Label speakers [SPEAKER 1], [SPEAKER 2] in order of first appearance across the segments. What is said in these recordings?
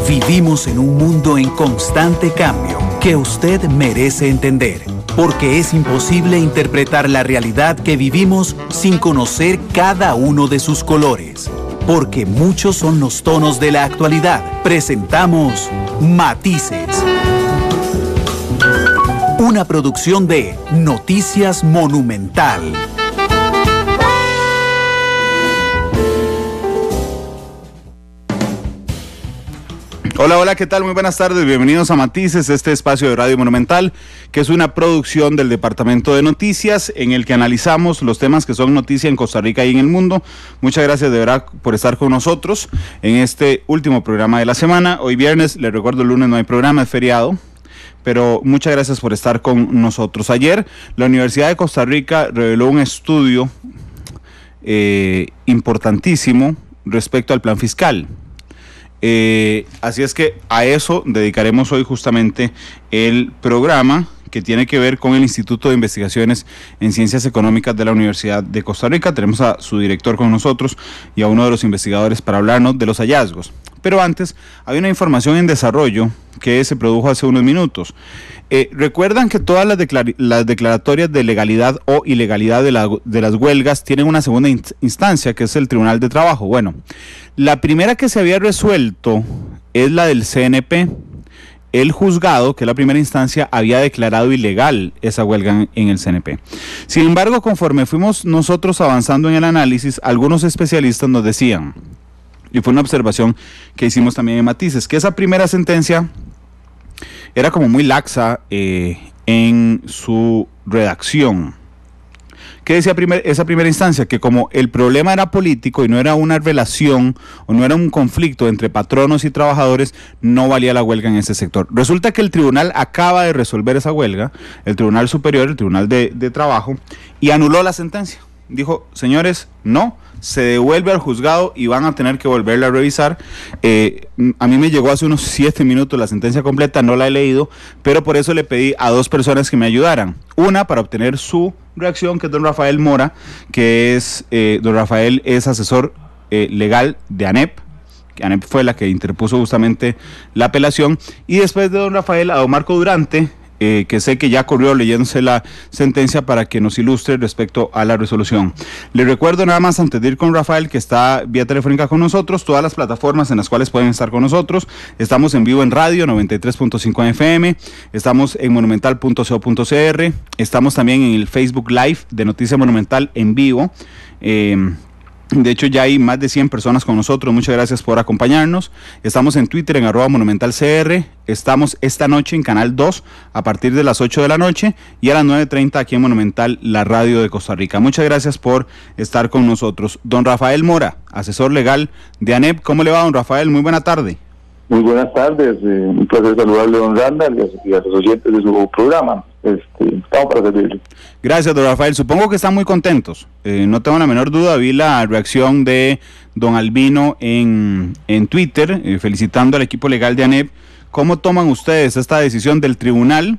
[SPEAKER 1] Vivimos en un mundo en constante cambio que usted merece entender, porque es imposible interpretar la realidad que vivimos sin conocer cada uno de sus colores. Porque muchos son los tonos de la actualidad. Presentamos Matices. Una producción de Noticias Monumental.
[SPEAKER 2] Hola, ¿qué tal? Muy buenas tardes, bienvenidos a Matices, este espacio de Radio Monumental, que es una producción del Departamento de Noticias, en el que analizamos los temas que son noticia en Costa Rica y en el mundo. Muchas gracias de verdad por estar con nosotros en este último programa de la semana. Hoy viernes, les recuerdo, el lunes no hay programa, es feriado, pero muchas gracias por estar con nosotros. Ayer, la Universidad de Costa Rica reveló un estudio importantísimo respecto al plan fiscal. Así es que a eso dedicaremos hoy justamente el programa, que tiene que ver con el Instituto de Investigaciones en Ciencias Económicas de la Universidad de Costa Rica. Tenemos a su director con nosotros y a uno de los investigadores para hablarnos de los hallazgos. Pero antes, hay una información en desarrollo que se produjo hace unos minutos. Recuerdan que todas las declaratorias de legalidad o ilegalidad de las huelgas tienen una segunda instancia, que es el Tribunal de Trabajo. Bueno, la primera que se había resuelto es la del CNP. El juzgado, que es la primera instancia, había declarado ilegal esa huelga en el CNP. Sin embargo, conforme fuimos nosotros avanzando en el análisis, algunos especialistas nos decían, y fue una observación que hicimos también en Matices, que esa primera sentencia era como muy laxa en su redacción. ¿Qué decía esa primera instancia? Que como el problema era político y no era una relación o no era un conflicto entre patronos y trabajadores, no valía la huelga en ese sector. Resulta que el tribunal acaba de resolver esa huelga, el Tribunal Superior, el Tribunal de Trabajo, y anuló la sentencia. Dijo, señores, no, se devuelve al juzgado y van a tener que volverla a revisar. A mí me llegó hace unos 7 minutos la sentencia completa, no la he leído, pero por eso le pedí a 2 personas que me ayudaran. Una, para obtener su reacción, que es don Rafael Mora, que es, don Rafael es asesor legal de ANEP, que ANEP fue la que interpuso justamente la apelación, y después de don Rafael a don Marco Durante, que sé que ya corrió leyéndose la sentencia para que nos ilustre respecto a la resolución. Le recuerdo nada más, antes de ir con Rafael, que está vía telefónica con nosotros, todas las plataformas en las cuales pueden estar con nosotros. Estamos en vivo en radio 93.5 FM, estamos en monumental.co.cr, estamos también en el Facebook Live de Noticia Monumental en vivo. De hecho, ya hay más de 100 personas con nosotros. Muchas gracias por acompañarnos. Estamos en Twitter en @monumentalcr. Estamos esta noche en Canal 2 a partir de las 8 de la noche y a las 9:30 aquí en Monumental, la radio de Costa Rica. Muchas gracias por estar con nosotros. Don Rafael Mora, asesor legal de ANEP. ¿Cómo le va, don Rafael? Muy buena tarde.
[SPEAKER 3] Muy buenas tardes. Un placer saludarle a don Randall y a los oyentes de su programa. Estamos para servirle.
[SPEAKER 2] Gracias, don Rafael. Supongo que están muy contentos. No tengo la menor duda. Vi la reacción de don Albino en Twitter, felicitando al equipo legal de ANEP. ¿Cómo toman ustedes esta decisión del tribunal?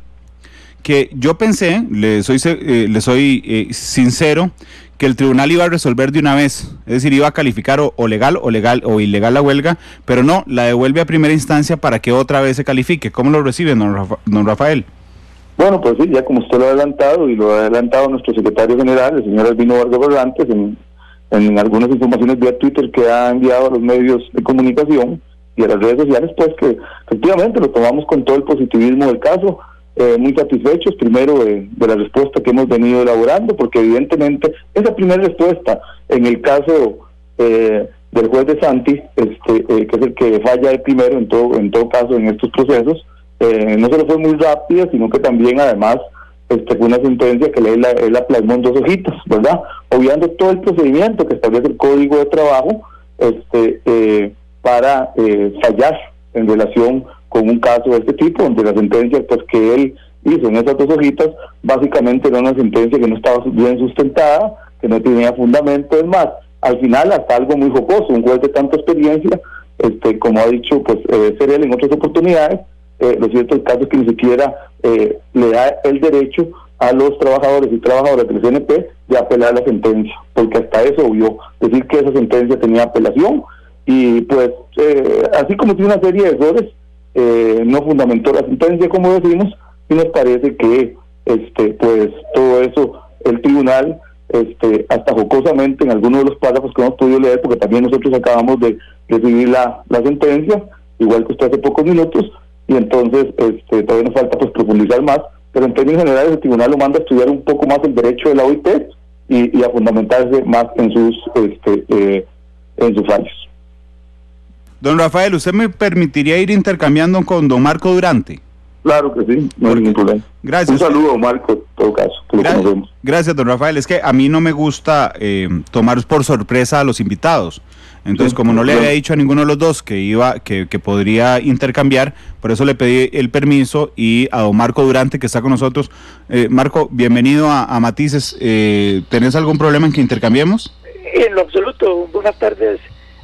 [SPEAKER 2] Que yo pensé, le soy sincero, que el tribunal iba a resolver de una vez, es decir, iba a calificar o legal o ilegal la huelga, pero no, la devuelve a primera instancia para que otra vez se califique. ¿Cómo lo reciben, don Rafael?
[SPEAKER 3] Bueno, pues sí, ya como usted lo ha adelantado, y lo ha adelantado nuestro secretario general, el señor Albino Vargas Barrantes, en algunas informaciones vía Twitter que ha enviado a los medios de comunicación y a las redes sociales, pues que efectivamente lo tomamos con todo el positivismo del caso, muy satisfechos primero de la respuesta que hemos venido elaborando, porque evidentemente esa primera respuesta en el caso del juez de Santi, que es el que falla de primero en todo caso en estos procesos, no solo fue muy rápida, sino que también además fue una sentencia que él la plasmó en 2 hojitas, ¿verdad? Obviando todo el procedimiento que establece el Código de Trabajo para fallar en relación con un caso de este tipo, donde la sentencia pues que él hizo en esas 2 hojitas básicamente era una sentencia que no estaba bien sustentada, que no tenía fundamento. Es más, al final hasta algo muy jocoso, un juez de tanta experiencia, como ha dicho pues ser él en otras oportunidades, lo cierto el caso es que ni siquiera le da el derecho a los trabajadores y trabajadoras del CNP de apelar la sentencia, porque hasta eso obvió decir que esa sentencia tenía apelación, y pues así como tiene una serie de errores, no fundamentó la sentencia, como decimos, y nos parece que pues todo eso el tribunal hasta jocosamente en algunos de los párrafos que hemos podido leer, porque también nosotros acabamos de recibir la sentencia, igual que usted hace pocos minutos, y entonces todavía nos falta pues profundizar más, pero en términos generales el tribunal lo manda a estudiar un poco más el derecho de la OIT y a fundamentarse más en sus fallos.
[SPEAKER 2] Don Rafael, ¿usted me permitiría ir intercambiando con don Marco Durante?
[SPEAKER 3] Claro que sí, no hay ningún problema.
[SPEAKER 2] Gracias.
[SPEAKER 3] Un saludo, Marco, en todo caso, que lo conocemos.
[SPEAKER 2] Gracias, don Rafael. Es que a mí no me gusta tomar por sorpresa a los invitados. Entonces, como no le había dicho a ninguno de los dos que podría intercambiar, por eso le pedí el permiso, y a don Marco Durante, que está con nosotros. Marco, bienvenido a Matices. ¿Tenés algún problema en que intercambiemos?
[SPEAKER 4] En lo absoluto. Buenas tardes,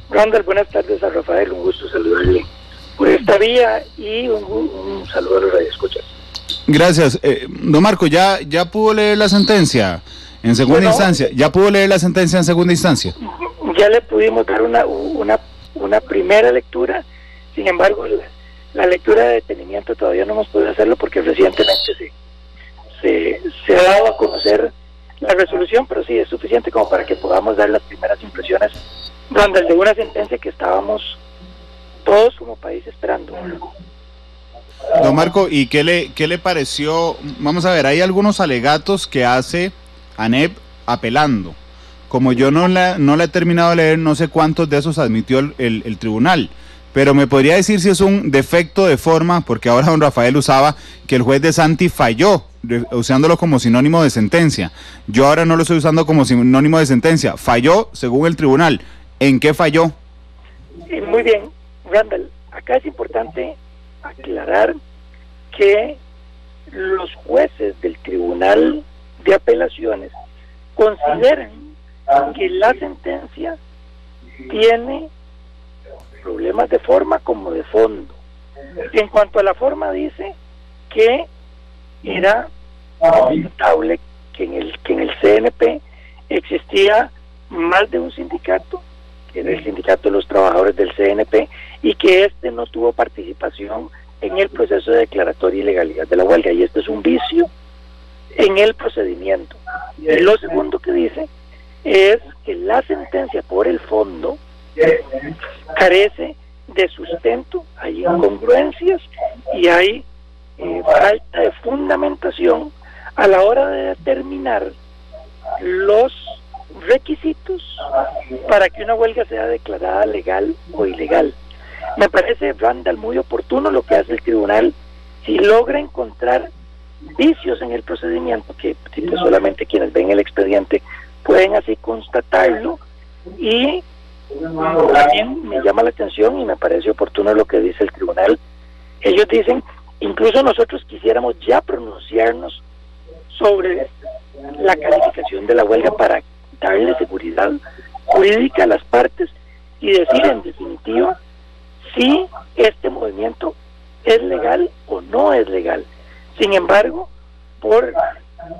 [SPEAKER 4] Randall. Buenas tardes a Rafael. Un gusto saludarle por esta vía y un saludo a los radioescuchas.
[SPEAKER 2] Gracias. Don Marco, ¿ya pudo leer la sentencia en segunda instancia? ¿Ya pudo leer la sentencia en segunda instancia?
[SPEAKER 4] Ya le pudimos dar una primera lectura. Sin embargo, la lectura de detenimiento todavía no hemos podido hacerlo porque recientemente se ha dado a conocer la resolución, pero sí es suficiente como para que podamos dar las primeras impresiones, Randall, de una sentencia que estábamos todos como país esperando.
[SPEAKER 2] Don Marco, ¿y qué le pareció? Vamos a ver, hay algunos alegatos que hace ANEP apelando. Como yo no la he terminado de leer, no sé cuántos de esos admitió el tribunal, pero me podría decir si es un defecto de forma, porque ahora don Rafael usaba que el juez de Santi falló, usándolo como sinónimo de sentencia. Yo ahora no lo estoy usando como sinónimo de sentencia. Falló según el tribunal. ¿En qué falló?
[SPEAKER 4] Muy bien, Randall. Acá es importante aclarar que los jueces del Tribunal de Apelaciones consideran que la sentencia tiene problemas de forma como de fondo. En cuanto a la forma, dice que era constatable que en el CNP existía más de un sindicato, que era el sindicato de los trabajadores del CNP, y que no tuvo participación en el proceso de declaratoria y legalidad de la huelga, y este es un vicio en el procedimiento. Y lo segundo que dice es que la sentencia por el fondo carece de sustento, hay incongruencias y hay falta de fundamentación a la hora de determinar los requisitos para que una huelga sea declarada legal o ilegal. Me parece, Randall, muy oportuno lo que hace el tribunal si logra encontrar vicios en el procedimiento, que solamente quienes ven el expediente pueden así constatarlo, y también me llama la atención y me parece oportuno lo que dice el tribunal. Ellos dicen, incluso nosotros quisiéramos ya pronunciarnos sobre la calificación de la huelga para darle seguridad jurídica a las partes y decir en definitiva si este movimiento es legal o no es legal. Sin embargo, por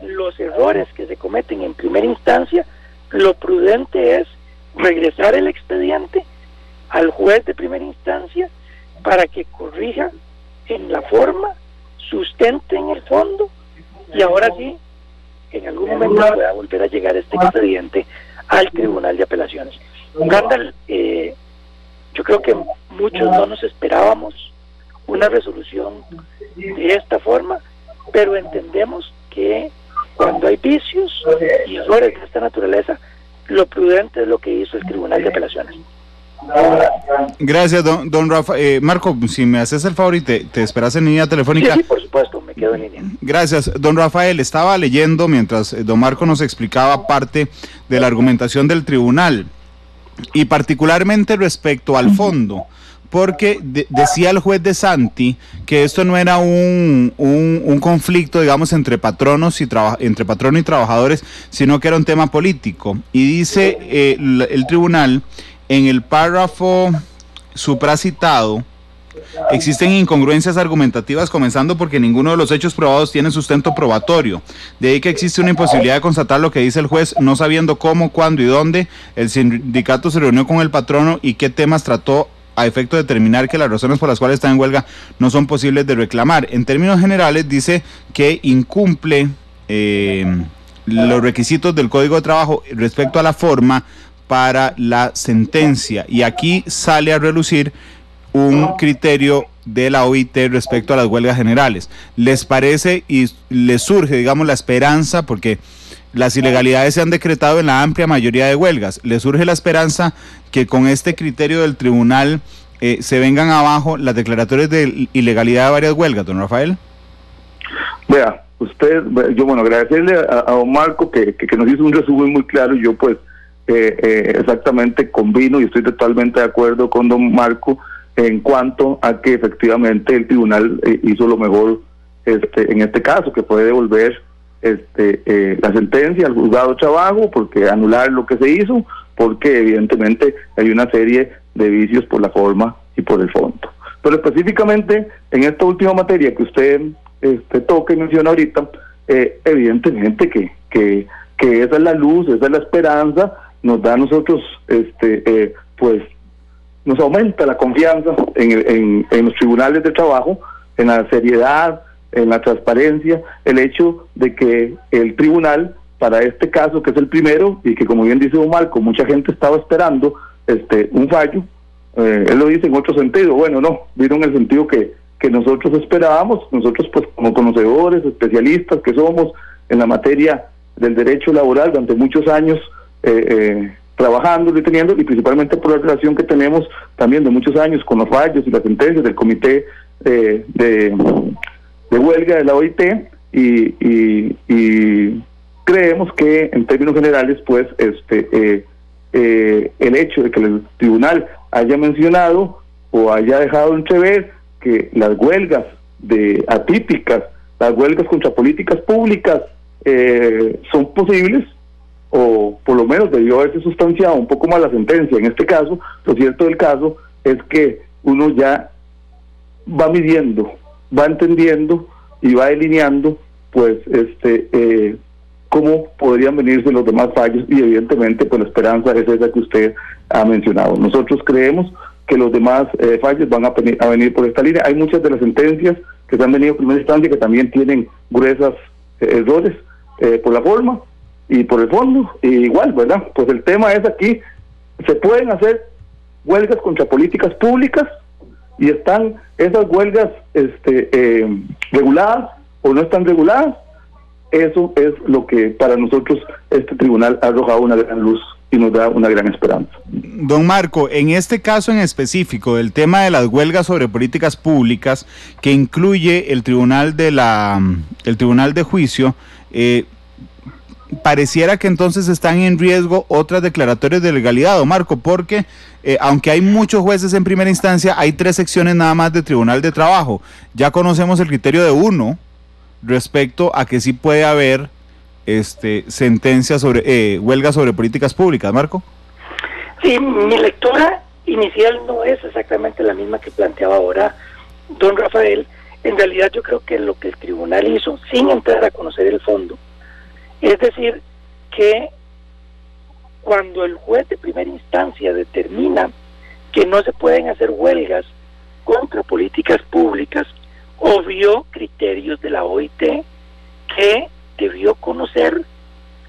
[SPEAKER 4] los errores que se cometen en primera instancia, lo prudente es regresar el expediente al juez de primera instancia para que corrija en la forma, sustente en el fondo, y ahora sí, en algún momento pueda volver a llegar este expediente al Tribunal de Apelaciones. Randall, yo creo que muchos no nos esperábamos una resolución de esta forma, pero entendemos que cuando hay vicios y errores de esta naturaleza, lo prudente es lo que hizo el Tribunal de Apelaciones.
[SPEAKER 2] Gracias, don Rafa. Marco, si me haces el favor y te esperas en línea telefónica.
[SPEAKER 4] Sí, por supuesto, me quedo en línea. Gracias.
[SPEAKER 2] Don Rafael, estaba leyendo mientras don Marco nos explicaba parte de la argumentación del tribunal, y particularmente respecto al fondo, porque decía el juez de Santi que esto no era un conflicto, digamos, entre patronos y entre patrono y trabajadores, sino que era un tema político. Y dice el tribunal, en el párrafo supracitado, existen incongruencias argumentativas, comenzando porque ninguno de los hechos probados tiene sustento probatorio. De ahí que existe una imposibilidad de constatar lo que dice el juez, no sabiendo cómo, cuándo y dónde el sindicato se reunió con el patrono y qué temas trató a efecto de determinar que las razones por las cuales están en huelga no son posibles de reclamar. En términos generales dice que incumple los requisitos del Código de Trabajo respecto a la forma para la sentencia, y aquí sale a relucir un criterio de la OIT respecto a las huelgas generales. ¿Les parece y les surge, digamos, la esperanza, porque las ilegalidades se han decretado en la amplia mayoría de huelgas, les surge la esperanza que con este criterio del tribunal se vengan abajo las declaratorias de ilegalidad de varias huelgas, don Rafael?
[SPEAKER 3] Vea, yo agradecerle a don Marco que nos hizo un resumen muy claro, y yo pues exactamente convino y estoy totalmente de acuerdo con don Marco en cuanto a que efectivamente el tribunal hizo lo mejor en este caso, que puede devolver la sentencia al juzgado de trabajo, porque anular lo que se hizo, porque evidentemente hay una serie de vicios por la forma y por el fondo. Pero específicamente en esta última materia que usted toca y menciona ahorita, evidentemente que esa es la luz, esa es la esperanza, nos da a nosotros pues nos aumenta la confianza en los tribunales de trabajo, en la seriedad, en la transparencia, el hecho de que el tribunal, para este caso que es el primero, y que como bien dice don Marco, mucha gente estaba esperando un fallo, él lo dice en otro sentido, bueno, no, vino en el sentido que nosotros esperábamos, nosotros pues como conocedores, especialistas que somos en la materia del derecho laboral durante muchos años, trabajando y teniendo, y principalmente por la relación que tenemos también de muchos años con los fallos y las sentencias del comité de huelga de la OIT, y creemos que en términos generales pues el hecho de que el tribunal haya mencionado o haya dejado entrever que las huelgas atípicas, las huelgas contra políticas públicas son posibles, o por lo menos debió haberse sustanciado un poco más la sentencia. En este caso, lo cierto del caso es que uno ya va midiendo, va entendiendo y va delineando pues cómo podrían venirse los demás fallos, y evidentemente pues la esperanza es esa que usted ha mencionado. Nosotros creemos que los demás fallos van a venir por esta línea. Hay muchas de las sentencias que se han venido en primera instancia que también tienen gruesas errores por la forma y por el fondo, igual, ¿verdad? Pues el tema es aquí, se pueden hacer huelgas contra políticas públicas, y están esas huelgas reguladas o no están reguladas. Eso es lo que para nosotros este tribunal ha arrojado una gran luz y nos da una gran esperanza.
[SPEAKER 2] Don Marco, en este caso en específico, el tema de las huelgas sobre políticas públicas, que incluye el tribunal de juicio, pareciera que entonces están en riesgo otras declaratorias de legalidad, don Marco, porque aunque hay muchos jueces en primera instancia, hay 3 secciones nada más de Tribunal de Trabajo. Ya conocemos el criterio de uno respecto a que sí puede haber sentencias sobre huelgas sobre políticas públicas, Marco.
[SPEAKER 4] Sí, mi lectura inicial no es exactamente la misma que planteaba ahora don Rafael. En realidad yo creo que lo que el tribunal hizo, sin entrar a conocer el fondo, es decir, que cuando el juez de primera instancia determina que no se pueden hacer huelgas contra políticas públicas, obvió criterios de la OIT que debió conocer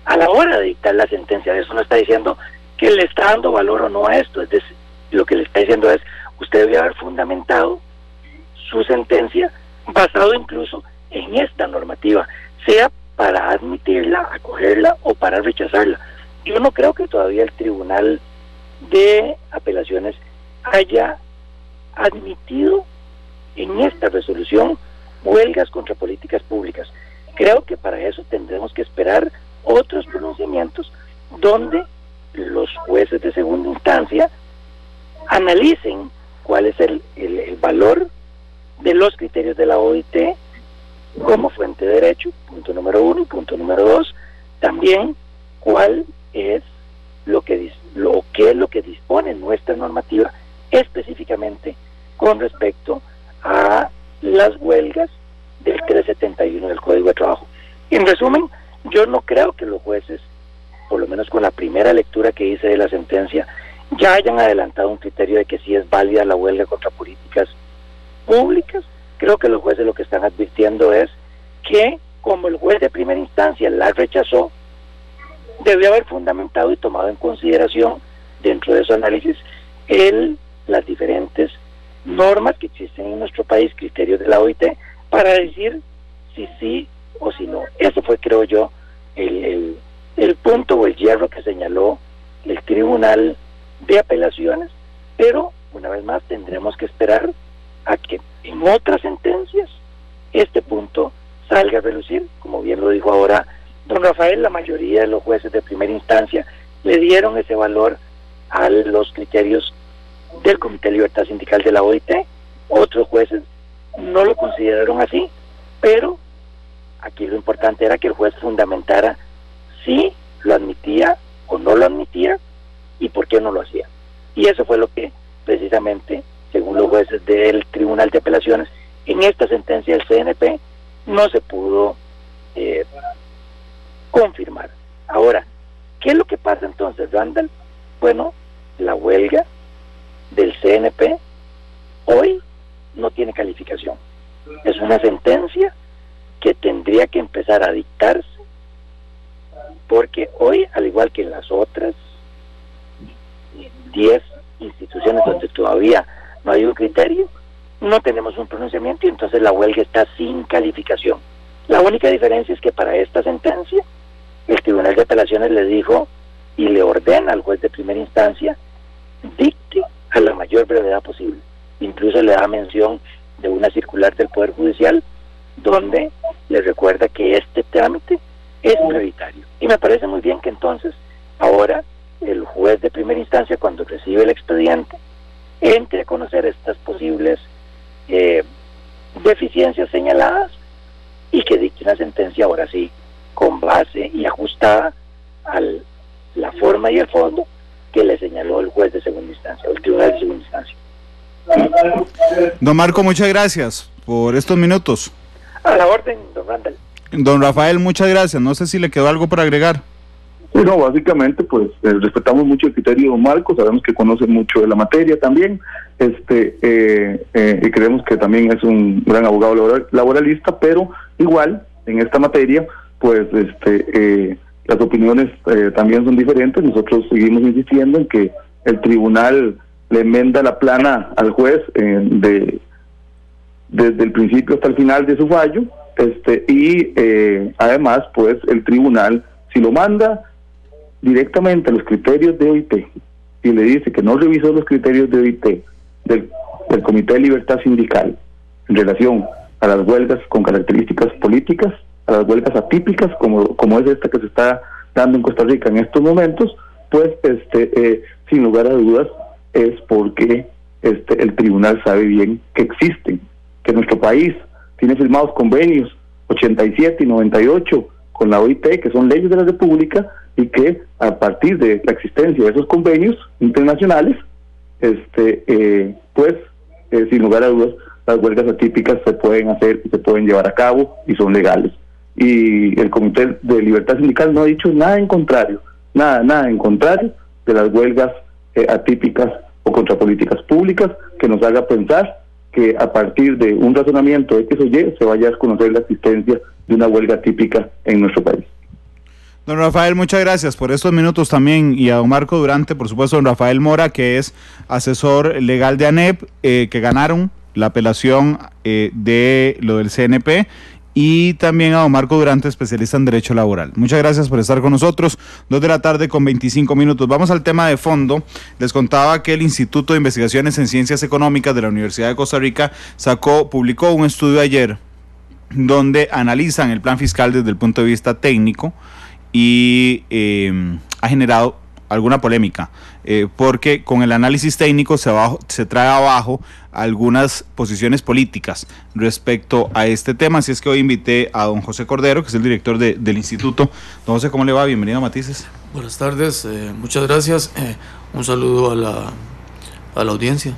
[SPEAKER 4] a la hora de dictar la sentencia. Eso no está diciendo que le está dando valor o no a esto, es decir, lo que le está diciendo es, usted debe haber fundamentado su sentencia basado incluso en esta normativa, sea para admitirla, acogerla o para rechazarla. Yo no creo que todavía el Tribunal de Apelaciones haya admitido en esta resolución huelgas contra políticas públicas. Creo que para eso tendremos que esperar otros pronunciamientos donde los jueces de segunda instancia analicen cuál es el valor de los criterios de la OIT como fuente de derecho, punto número 1, y punto número 2, también cuál es lo que dispone nuestra normativa específicamente con respecto a las huelgas del 371 del Código de Trabajo. En resumen, yo no creo que los jueces, por lo menos con la primera lectura que hice de la sentencia, ya hayan adelantado un criterio de que sí es válida la huelga contra políticas públicas. Creo que los jueces lo que están advirtiendo es que, como el juez de primera instancia la rechazó, debió haber fundamentado y tomado en consideración dentro de su análisis las diferentes normas que existen en nuestro país, criterios de la OIT, para decir si sí o si no. Eso fue, creo yo, el punto o el hierro que señaló el Tribunal de Apelaciones, pero una vez más tendremos que esperar a que en otras sentencias este punto salga a relucir. Como bien lo dijo ahora don Rafael, la mayoría de los jueces de primera instancia le dieron ese valor a los criterios del Comité de Libertad Sindical de la OIT. Otros jueces no lo consideraron así, pero aquí lo importante era que el juez fundamentara si lo admitía o no lo admitía y por qué no lo hacía. Y eso fue lo que precisamente, según los jueces del Tribunal de Apelaciones, en esta sentencia del CNP no se pudo confirmar. Ahora, ¿qué es lo que pasa entonces, Randall? Bueno, la huelga del CNP hoy no tiene calificación. Es una sentencia que tendría que empezar a dictarse, porque hoy, al igual que en las otras 10 instituciones donde todavía no hay un criterio, no tenemos un pronunciamiento y entonces la huelga está sin calificación. La única diferencia es que para esta sentencia el Tribunal de Apelaciones le dijo y le ordena al juez de primera instancia dicte a la mayor brevedad posible. Incluso le da mención de una circular del Poder Judicial donde le recuerda que este trámite es prioritario. Y me parece muy bien que entonces ahora el juez de primera instancia, cuando recibe el expediente, entre a conocer estas posibles deficiencias señaladas y que dicte una sentencia ahora sí con base y ajustada a la forma y el fondo que le señaló el juez de segunda instancia, o el tribunal de segunda instancia.
[SPEAKER 2] Don Marco, muchas gracias por estos minutos.
[SPEAKER 4] A la orden, don Randall.
[SPEAKER 2] Don Rafael, muchas gracias. No sé si le quedó algo por agregar.
[SPEAKER 3] Sí, no, básicamente, pues respetamos mucho el criterio de don Marco, sabemos que conoce mucho de la materia también, y creemos que también es un gran abogado laboralista, pero igual, en esta materia, pues las opiniones también son diferentes. Nosotros seguimos insistiendo en que el tribunal le enmenda la plana al juez desde el principio hasta el final de su fallo, y además, pues el tribunal, si lo manda directamente a los criterios de OIT y le dice que no revisó los criterios de OIT del Comité de Libertad Sindical en relación a las huelgas con características políticas, a las huelgas atípicas como es esta que se está dando en Costa Rica en estos momentos, pues sin lugar a dudas es porque el tribunal sabe bien que existen, que nuestro país tiene firmados convenios 87 y 98 con la OIT, que son leyes de la República, y que a partir de la existencia de esos convenios internacionales, pues sin lugar a dudas las huelgas atípicas se pueden hacer y se pueden llevar a cabo y son legales. Y el Comité de Libertad Sindical no ha dicho nada en contrario, nada en contrario de las huelgas atípicas o contra políticas públicas, que nos haga pensar que a partir de un razonamiento X o Y se vaya a desconocer la existencia de una huelga típica en nuestro país.
[SPEAKER 2] Don Rafael, muchas gracias por estos minutos también, y a don Marco Durante, por supuesto, don Rafael Mora, que es asesor legal de ANEP, que ganaron la apelación de lo del CNP, y también a don Marco Durante, especialista en Derecho Laboral. Muchas gracias por estar con nosotros. 2:25 p.m. Vamos al tema de fondo. Les contaba que el Instituto de Investigaciones en Ciencias Económicas de la Universidad de Costa Rica publicó un estudio ayer donde analizan el plan fiscal desde el punto de vista técnico, y ha generado alguna polémica, porque con el análisis técnico se trae abajo algunas posiciones políticas respecto a este tema. Así es que hoy invité a don José Cordero, que es el director del instituto. Don José, ¿cómo le va? Bienvenido a Matices.
[SPEAKER 5] Buenas tardes, muchas gracias. Un saludo a la audiencia.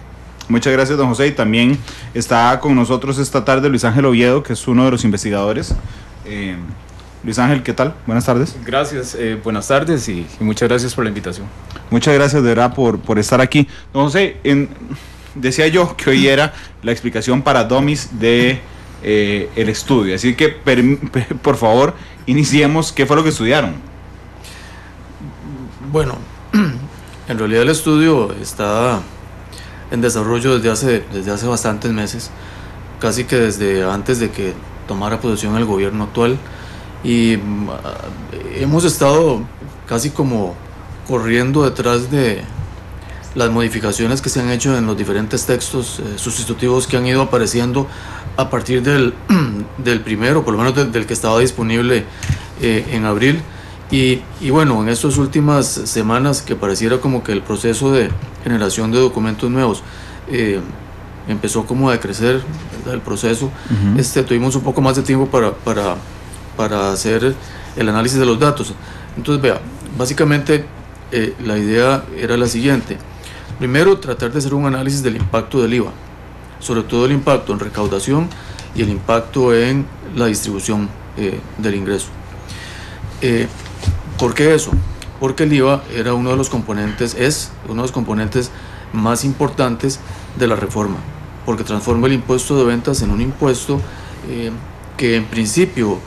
[SPEAKER 2] Muchas gracias, don José. Y también está con nosotros esta tarde Luis Ángel Oviedo, que es uno de los investigadores. Luis Ángel, ¿qué tal? Buenas tardes.
[SPEAKER 6] Gracias, buenas tardes y muchas gracias por la invitación.
[SPEAKER 2] Muchas gracias de verdad por estar aquí. Don José, decía yo que hoy era la explicación para dummies de el estudio, así que por favor iniciemos. ¿Qué fue lo que estudiaron?
[SPEAKER 5] Bueno, en realidad el estudio está en desarrollo desde hace bastantes meses, casi que desde antes de que tomara posesión el gobierno actual, y hemos estado casi como corriendo detrás de las modificaciones que se han hecho en los diferentes textos sustitutivos que han ido apareciendo a partir del primero, por lo menos del que estaba disponible en abril. Y bueno, en estas últimas semanas que pareciera como que el proceso de generación de documentos nuevos empezó como a decrecer, ¿verdad? El proceso, tuvimos un poco más de tiempo para hacer el análisis de los datos. Entonces, vea, básicamente la idea era la siguiente. Primero, tratar de hacer un análisis del impacto del IVA, sobre todo el impacto en recaudación y el impacto en la distribución del ingreso. ¿Por qué eso? Porque el IVA era es uno de los componentes más importantes de la reforma, porque transforma el impuesto de ventas en un impuesto que en principio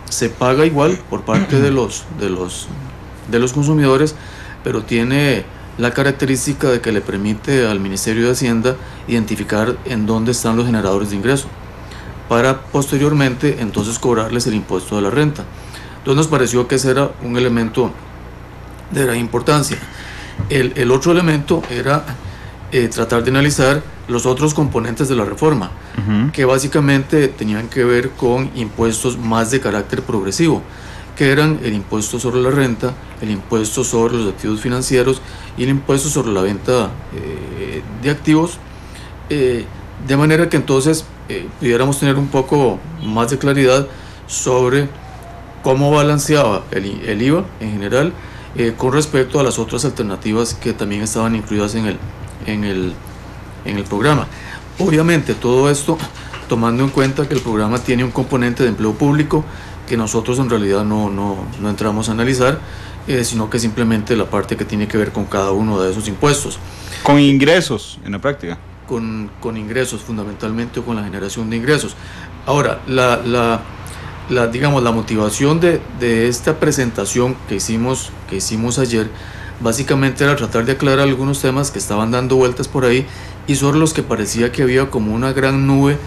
[SPEAKER 5] se paga igual por parte de los consumidores, pero tiene la característica de que le permite al Ministerio de Hacienda identificar en dónde están los generadores de ingreso, para posteriormente entonces cobrarles el impuesto de la renta. Entonces nos pareció que ese era un elemento de gran importancia. El otro elemento era tratar de analizar los otros componentes de la reforma, que básicamente tenían que ver con impuestos más de carácter progresivo, que eran el impuesto sobre la renta, el impuesto sobre los activos financieros y el impuesto sobre la venta de activos, de manera que entonces pudiéramos tener un poco más de claridad sobre cómo balanceaba el IVA en general con respecto a las otras alternativas que también estaban incluidas en el programa. Obviamente todo esto tomando en cuenta que el programa tiene un componente de empleo público que nosotros en realidad no entramos a analizar, sino que simplemente la parte que tiene que ver con cada uno de esos impuestos.
[SPEAKER 2] Con ingresos en la práctica.
[SPEAKER 5] Con ingresos fundamentalmente, o con la generación de ingresos. Ahora, la motivación de esta presentación que hicimos ayer básicamente era tratar de aclarar algunos temas que estaban dando vueltas por ahí y sobre los que parecía que había como una gran nube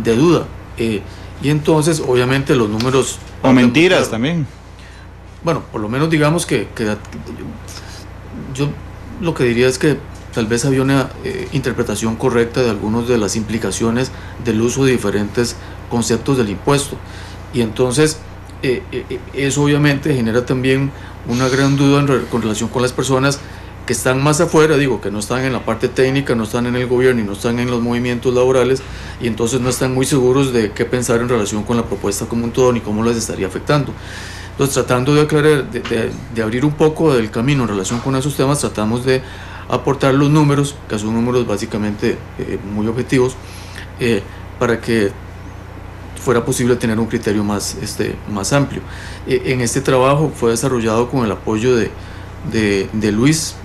[SPEAKER 5] de duda, y entonces obviamente los números
[SPEAKER 2] o mentiras también.
[SPEAKER 5] Bueno, por lo menos digamos que yo lo que diría es que tal vez había una interpretación correcta de algunas de las implicaciones del uso de diferentes conceptos del impuesto. Y entonces eso obviamente genera también una gran duda con relación con las personas que están más afuera, que no están en la parte técnica, no están en el gobierno y no están en los movimientos laborales, y entonces no están muy seguros de qué pensar en relación con la propuesta como un todo ni cómo les estaría afectando. Entonces, tratando de aclarar, de abrir un poco del camino en relación con esos temas, tratamos de aportar los números, que son números básicamente muy objetivos, para que fuera posible tener un criterio más amplio. En este trabajo fue desarrollado con el apoyo de Luis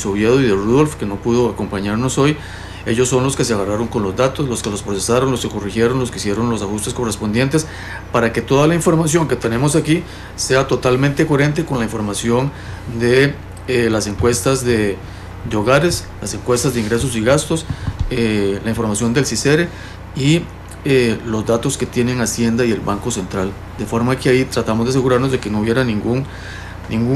[SPEAKER 5] Oviedo y de Rudolf, que no pudo acompañarnos hoy. Ellos son los que se agarraron con los datos, los que los procesaron, los que corrigieron, los que hicieron los ajustes correspondientes, para que toda la información que tenemos aquí sea totalmente coherente con la información de las encuestas de hogares, las encuestas de ingresos y gastos, la información del CICERE y los datos que tienen Hacienda y el Banco Central, de forma que ahí tratamos de asegurarnos de que no hubiera ningún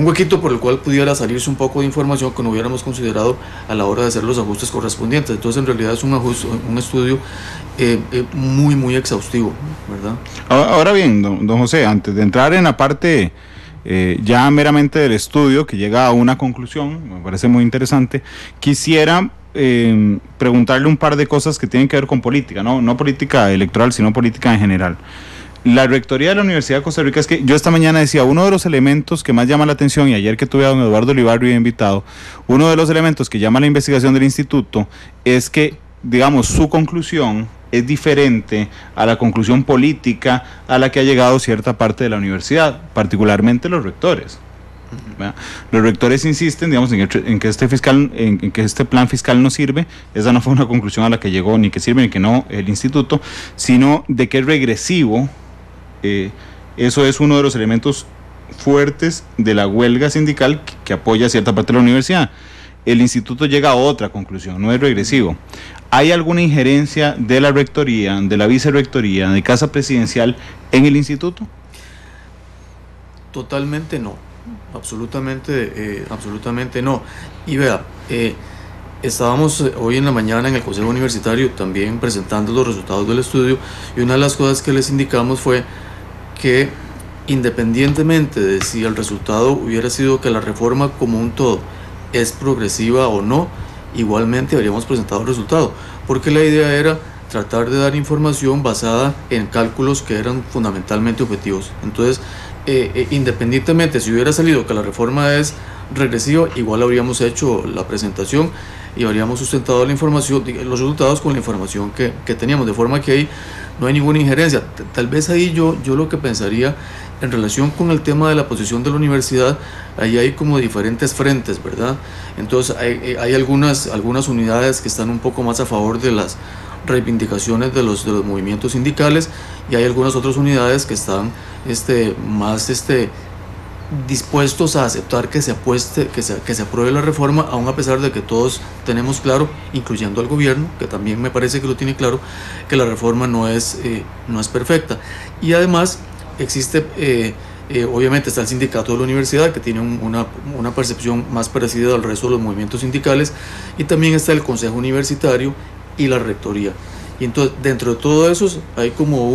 [SPEAKER 5] huequito por el cual pudiera salirse un poco de información que no hubiéramos considerado a la hora de hacer los ajustes correspondientes. Entonces, en realidad es un estudio muy, muy exhaustivo, ¿verdad?
[SPEAKER 2] Ahora bien, don José, antes de entrar en la parte ya meramente del estudio, que llega a una conclusión, me parece muy interesante, quisiera preguntarle un par de cosas que tienen que ver con política, no política electoral, sino política en general. La rectoría de la Universidad de Costa Rica, es que yo esta mañana decía, uno de los elementos que más llama la atención, y ayer que tuve a don Eduardo Olivarrio invitado, uno de los elementos que llama la investigación del instituto es que, digamos, su conclusión es diferente a la conclusión política a la que ha llegado cierta parte de la universidad, particularmente los rectores. ¿verdad? Los rectores insisten, digamos, en que este plan fiscal no sirve. Esa no fue una conclusión a la que llegó, ni que sirve ni que no el instituto, sino de que es regresivo. Eso es uno de los elementos fuertes de la huelga sindical que apoya a cierta parte de la universidad. El instituto llega a otra conclusión, no es regresivo. ¿Hay alguna injerencia de la rectoría, de la vicerrectoría, de Casa Presidencial en el instituto?
[SPEAKER 5] Totalmente no, absolutamente no. Y vea, estábamos hoy en la mañana en el Consejo Universitario también presentando los resultados del estudio, y una de las cosas que les indicamos fue que independientemente de si el resultado hubiera sido que la reforma como un todo es progresiva o no, igualmente habríamos presentado el resultado, porque la idea era tratar de dar información basada en cálculos que eran fundamentalmente objetivos. Entonces, independientemente si hubiera salido que la reforma es regresiva, igual habríamos hecho la presentación y habríamos sustentado la información, los resultados con la información que teníamos, de forma que ahí no hay ninguna injerencia. Tal vez ahí yo lo que pensaría en relación con el tema de la posición de la universidad, ahí hay como diferentes frentes, ¿verdad? Entonces hay algunas unidades que están un poco más a favor de las reivindicaciones de los movimientos sindicales, y hay algunas otras unidades que están más dispuestos a aceptar que se apruebe la reforma, aun a pesar de que todos tenemos claro, incluyendo al gobierno, que también me parece que lo tiene claro, que la reforma no es perfecta. Y además existe, obviamente está el sindicato de la universidad, que tiene una percepción más parecida al resto de los movimientos sindicales, y también está el Consejo Universitario y la Rectoría. Y entonces, dentro de todo eso hay como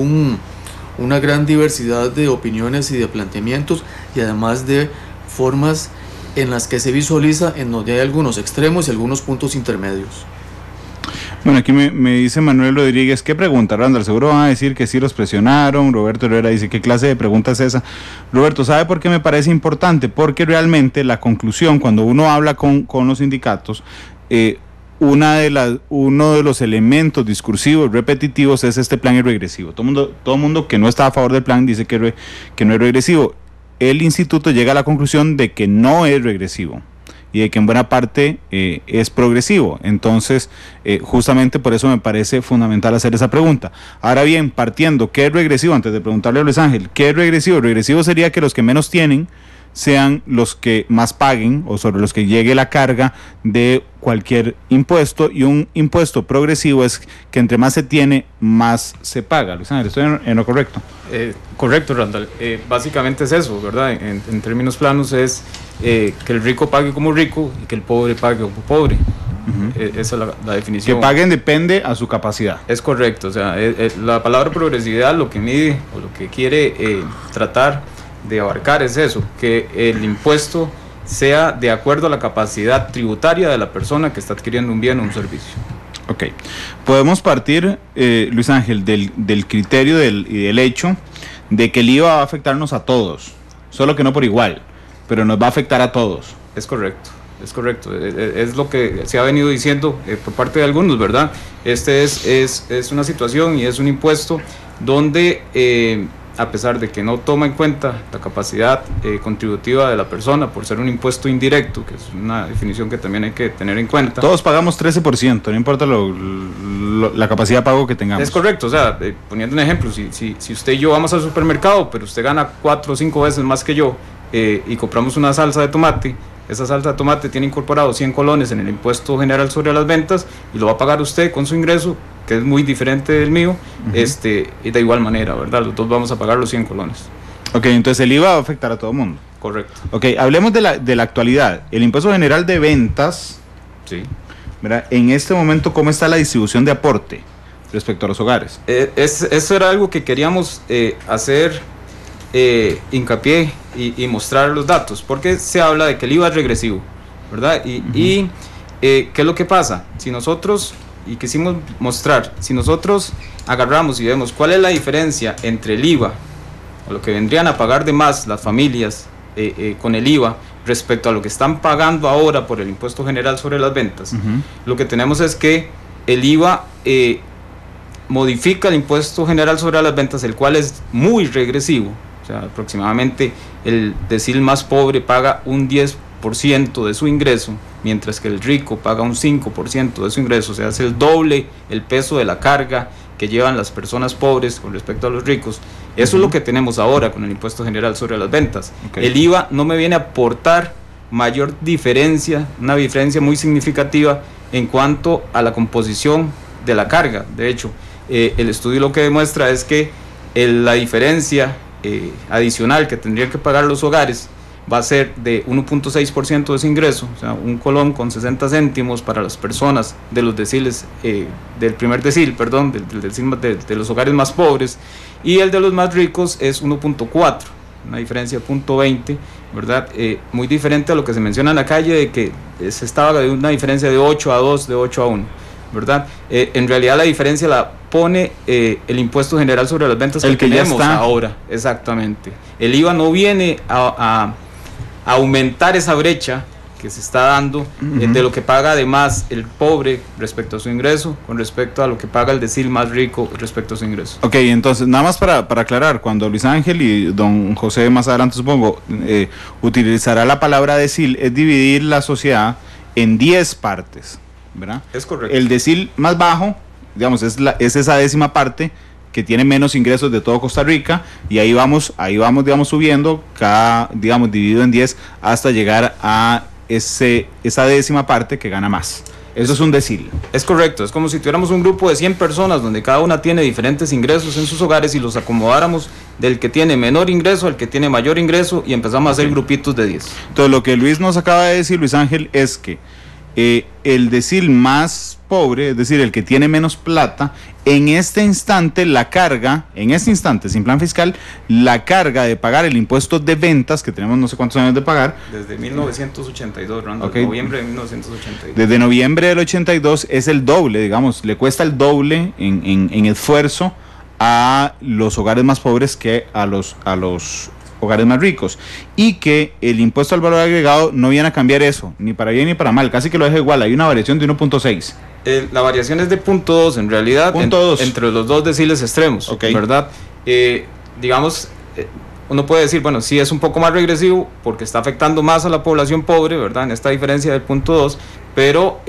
[SPEAKER 5] una gran diversidad de opiniones y de planteamientos, y además de formas en las que se visualiza en donde hay algunos extremos y algunos puntos intermedios.
[SPEAKER 2] Bueno, aquí me dice Manuel Rodríguez, ¿qué pregunta, Randall? Seguro van a decir que sí los presionaron. Roberto Herrera dice, ¿qué clase de pregunta es esa? Roberto, ¿sabe por qué me parece importante? Porque realmente la conclusión, cuando uno habla con los sindicatos, uno de los elementos discursivos repetitivos es este plan es regresivo. Todo mundo que no está a favor del plan dice que no es regresivo. El instituto llega a la conclusión de que no es regresivo y de que en buena parte es progresivo. Entonces, justamente por eso me parece fundamental hacer esa pregunta. Ahora bien, partiendo, ¿qué es regresivo? Antes de preguntarle a Luis Ángel, ¿qué es regresivo? Regresivo sería que los que menos tienen sean los que más paguen, o sobre los que llegue la carga de cualquier impuesto, y un impuesto progresivo es que entre más se tiene, más se paga. Luis Ángel, ¿estoy en lo correcto?
[SPEAKER 6] Correcto, Randall. Básicamente es eso, ¿verdad? En términos planos es que el rico pague como rico y que el pobre pague como pobre. Esa es la definición.
[SPEAKER 2] Que paguen depende a su capacidad.
[SPEAKER 6] Es correcto, o sea, la palabra progresividad lo que mide o lo que quiere tratar de abarcar es eso, que el impuesto sea de acuerdo a la capacidad tributaria de la persona que está adquiriendo un bien o un servicio.
[SPEAKER 2] Ok, podemos partir, Luis Ángel, del criterio y del hecho de que el IVA va a afectarnos a todos, solo que no por igual, pero nos va a afectar a todos.
[SPEAKER 6] Es correcto, es lo que se ha venido diciendo por parte de algunos, ¿verdad? Es una situación y es un impuesto donde a pesar de que no toma en cuenta la capacidad contributiva de la persona por ser un impuesto indirecto, que es una definición que también hay que tener en cuenta.
[SPEAKER 2] Todos pagamos 13%, no importa la capacidad de pago que tengamos.
[SPEAKER 6] Es correcto, o sea, poniendo un ejemplo, si usted y yo vamos al supermercado, pero usted gana 4 o 5 veces más que yo, y compramos una salsa de tomate, esa salsa de tomate tiene incorporado 100 colones en el impuesto general sobre las ventas, y lo va a pagar usted con su ingreso, que es muy diferente del mío, y de igual manera, ¿verdad? Los dos vamos a pagar los 100 colones.
[SPEAKER 2] Ok, entonces el IVA va a afectar a todo el mundo.
[SPEAKER 6] Correcto.
[SPEAKER 2] Ok, hablemos de la actualidad. El impuesto general de ventas,
[SPEAKER 6] sí,
[SPEAKER 2] ¿verdad? En este momento, ¿cómo está la distribución de aporte respecto a los hogares?
[SPEAKER 6] Eso era algo que queríamos hacer hincapié y mostrar los datos, porque se habla de que el IVA es regresivo, ¿verdad? Y ¿qué es lo que pasa? Y quisimos mostrar, si nosotros agarramos y vemos cuál es la diferencia entre el IVA, o lo que vendrían a pagar de más las familias con el IVA, respecto a lo que están pagando ahora por el impuesto general sobre las ventas, lo que tenemos es que el IVA modifica el impuesto general sobre las ventas, el cual es muy regresivo, O sea, aproximadamente el decil más pobre paga un 10% de su ingreso, mientras que el rico paga un 5% de su ingreso. O sea, es el doble el peso de la carga que llevan las personas pobres con respecto a los ricos. Eso es lo que tenemos ahora con el impuesto general sobre las ventas. El IVA no me viene a aportar mayor diferencia, una diferencia muy significativa en cuanto a la composición de la carga. De hecho, el estudio lo que demuestra es que la diferencia adicional que tendrían que pagar los hogares va a ser de 1.6% de ese ingreso, o sea, un colón con 60 céntimos para las personas de los deciles, del primer decil, perdón, de los hogares más pobres, y el de los más ricos es 1.4, una diferencia de 0.20, ¿verdad? Muy diferente a lo que se menciona en la calle, de que se estaba de una diferencia de 8 a 2, de 8 a 1, ¿verdad? En realidad la diferencia la pone el impuesto general sobre las ventas que tenemos ahora, exactamente. El IVA no viene a aumentar esa brecha que se está dando de lo que paga además el pobre respecto a su ingreso con respecto a lo que paga el decil más rico respecto a su ingreso.
[SPEAKER 2] Ok, entonces nada más para aclarar, cuando Luis Ángel y don José más adelante supongo utilizará la palabra decil, es dividir la sociedad en 10 partes, ¿verdad?
[SPEAKER 6] Es correcto.
[SPEAKER 2] El decil más bajo, digamos, es esa décima parte que tiene menos ingresos de todo Costa Rica, y ahí vamos, digamos, subiendo, dividido en 10 hasta llegar a esa décima parte que gana más. Eso es un decil.
[SPEAKER 6] Es correcto, es como si tuviéramos un grupo de 100 personas donde cada una tiene diferentes ingresos en sus hogares y los acomodáramos del que tiene menor ingreso al que tiene mayor ingreso y empezamos a hacer grupitos de 10.
[SPEAKER 2] Entonces lo que Luis nos acaba de decir, Luis Ángel, es que el decil más pobre, es decir, el que tiene menos plata, en este instante sin plan fiscal, la carga de pagar el impuesto de ventas, que tenemos no sé cuántos años de pagar.
[SPEAKER 6] Desde 1982, noviembre de 1982.
[SPEAKER 2] Desde noviembre del 82 es el doble, digamos, le cuesta el doble en esfuerzo a los hogares más pobres que a los hogares más ricos, y que el impuesto al valor agregado no viene a cambiar eso, ni para bien ni para mal, casi que lo deja igual, hay una variación de 1.6.
[SPEAKER 6] La variación es de 0.2 en realidad, entre los dos deciles extremos, ¿verdad? Digamos, uno puede decir, bueno, sí es un poco más regresivo porque está afectando más a la población pobre, ¿verdad? En esta diferencia del 0.2, pero